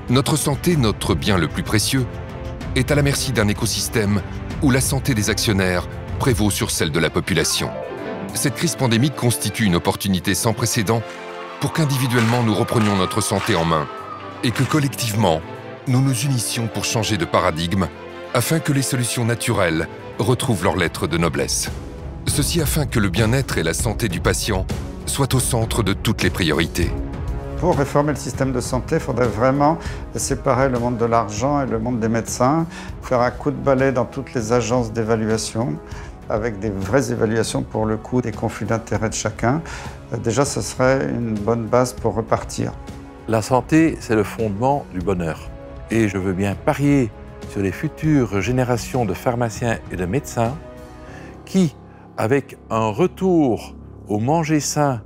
Notre santé, notre bien le plus précieux, est à la merci d'un écosystème où la santé des actionnaires prévaut sur celle de la population. Cette crise pandémique constitue une opportunité sans précédent pour qu'individuellement nous reprenions notre santé en main et que collectivement, nous nous unissions pour changer de paradigme afin que les solutions naturelles retrouvent leur lettre de noblesse. Ceci afin que le bien-être et la santé du patient soient au centre de toutes les priorités. Pour réformer le système de santé, il faudrait vraiment séparer le monde de l'argent et le monde des médecins, faire un coup de balai dans toutes les agences d'évaluation, avec des vraies évaluations pour le coût des conflits d'intérêts de chacun. Déjà, ce serait une bonne base pour repartir. La santé, c'est le fondement du bonheur. Et je veux bien parier sur les futures générations de pharmaciens et de médecins qui, avec un retour au manger sain,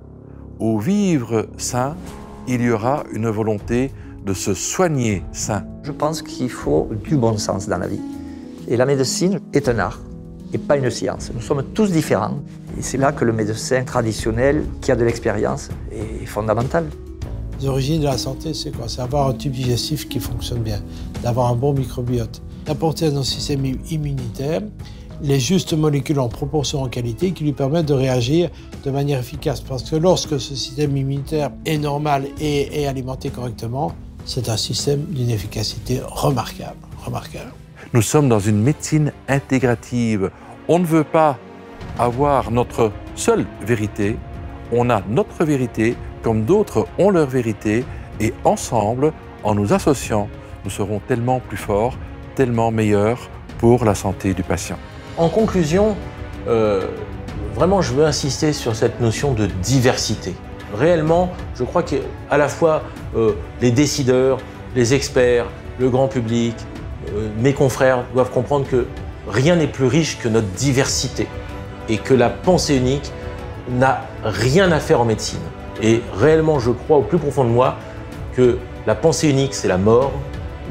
au vivre sain, il y aura une volonté de se soigner sain. Je pense qu'il faut du bon sens dans la vie. Et la médecine est un art et pas une science. Nous sommes tous différents. Et c'est là que le médecin traditionnel, qui a de l'expérience, est fondamental. Les origines de la santé, c'est quoi? C'est avoir un tube digestif qui fonctionne bien, d'avoir un bon microbiote, d'apporter à notre système immunitaire les justes molécules en proportion, en qualité, qui lui permettent de réagir de manière efficace. Parce que lorsque ce système immunitaire est normal et alimenté correctement, c'est un système d'une efficacité remarquable. Nous sommes dans une médecine intégrative. On ne veut pas avoir notre seule vérité. On a notre vérité, comme d'autres ont leur vérité, et ensemble, en nous associant, nous serons tellement plus forts, tellement meilleurs pour la santé du patient. En conclusion, vraiment, je veux insister sur cette notion de diversité. Réellement, je crois qu'à la fois les décideurs, les experts, le grand public, mes confrères doivent comprendre que rien n'est plus riche que notre diversité et que la pensée unique n'a rien à faire en médecine. Et réellement, je crois au plus profond de moi que la pensée unique, c'est la mort,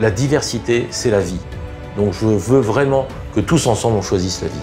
la diversité, c'est la vie. Donc je veux vraiment que tous ensemble, on choisisse la vie.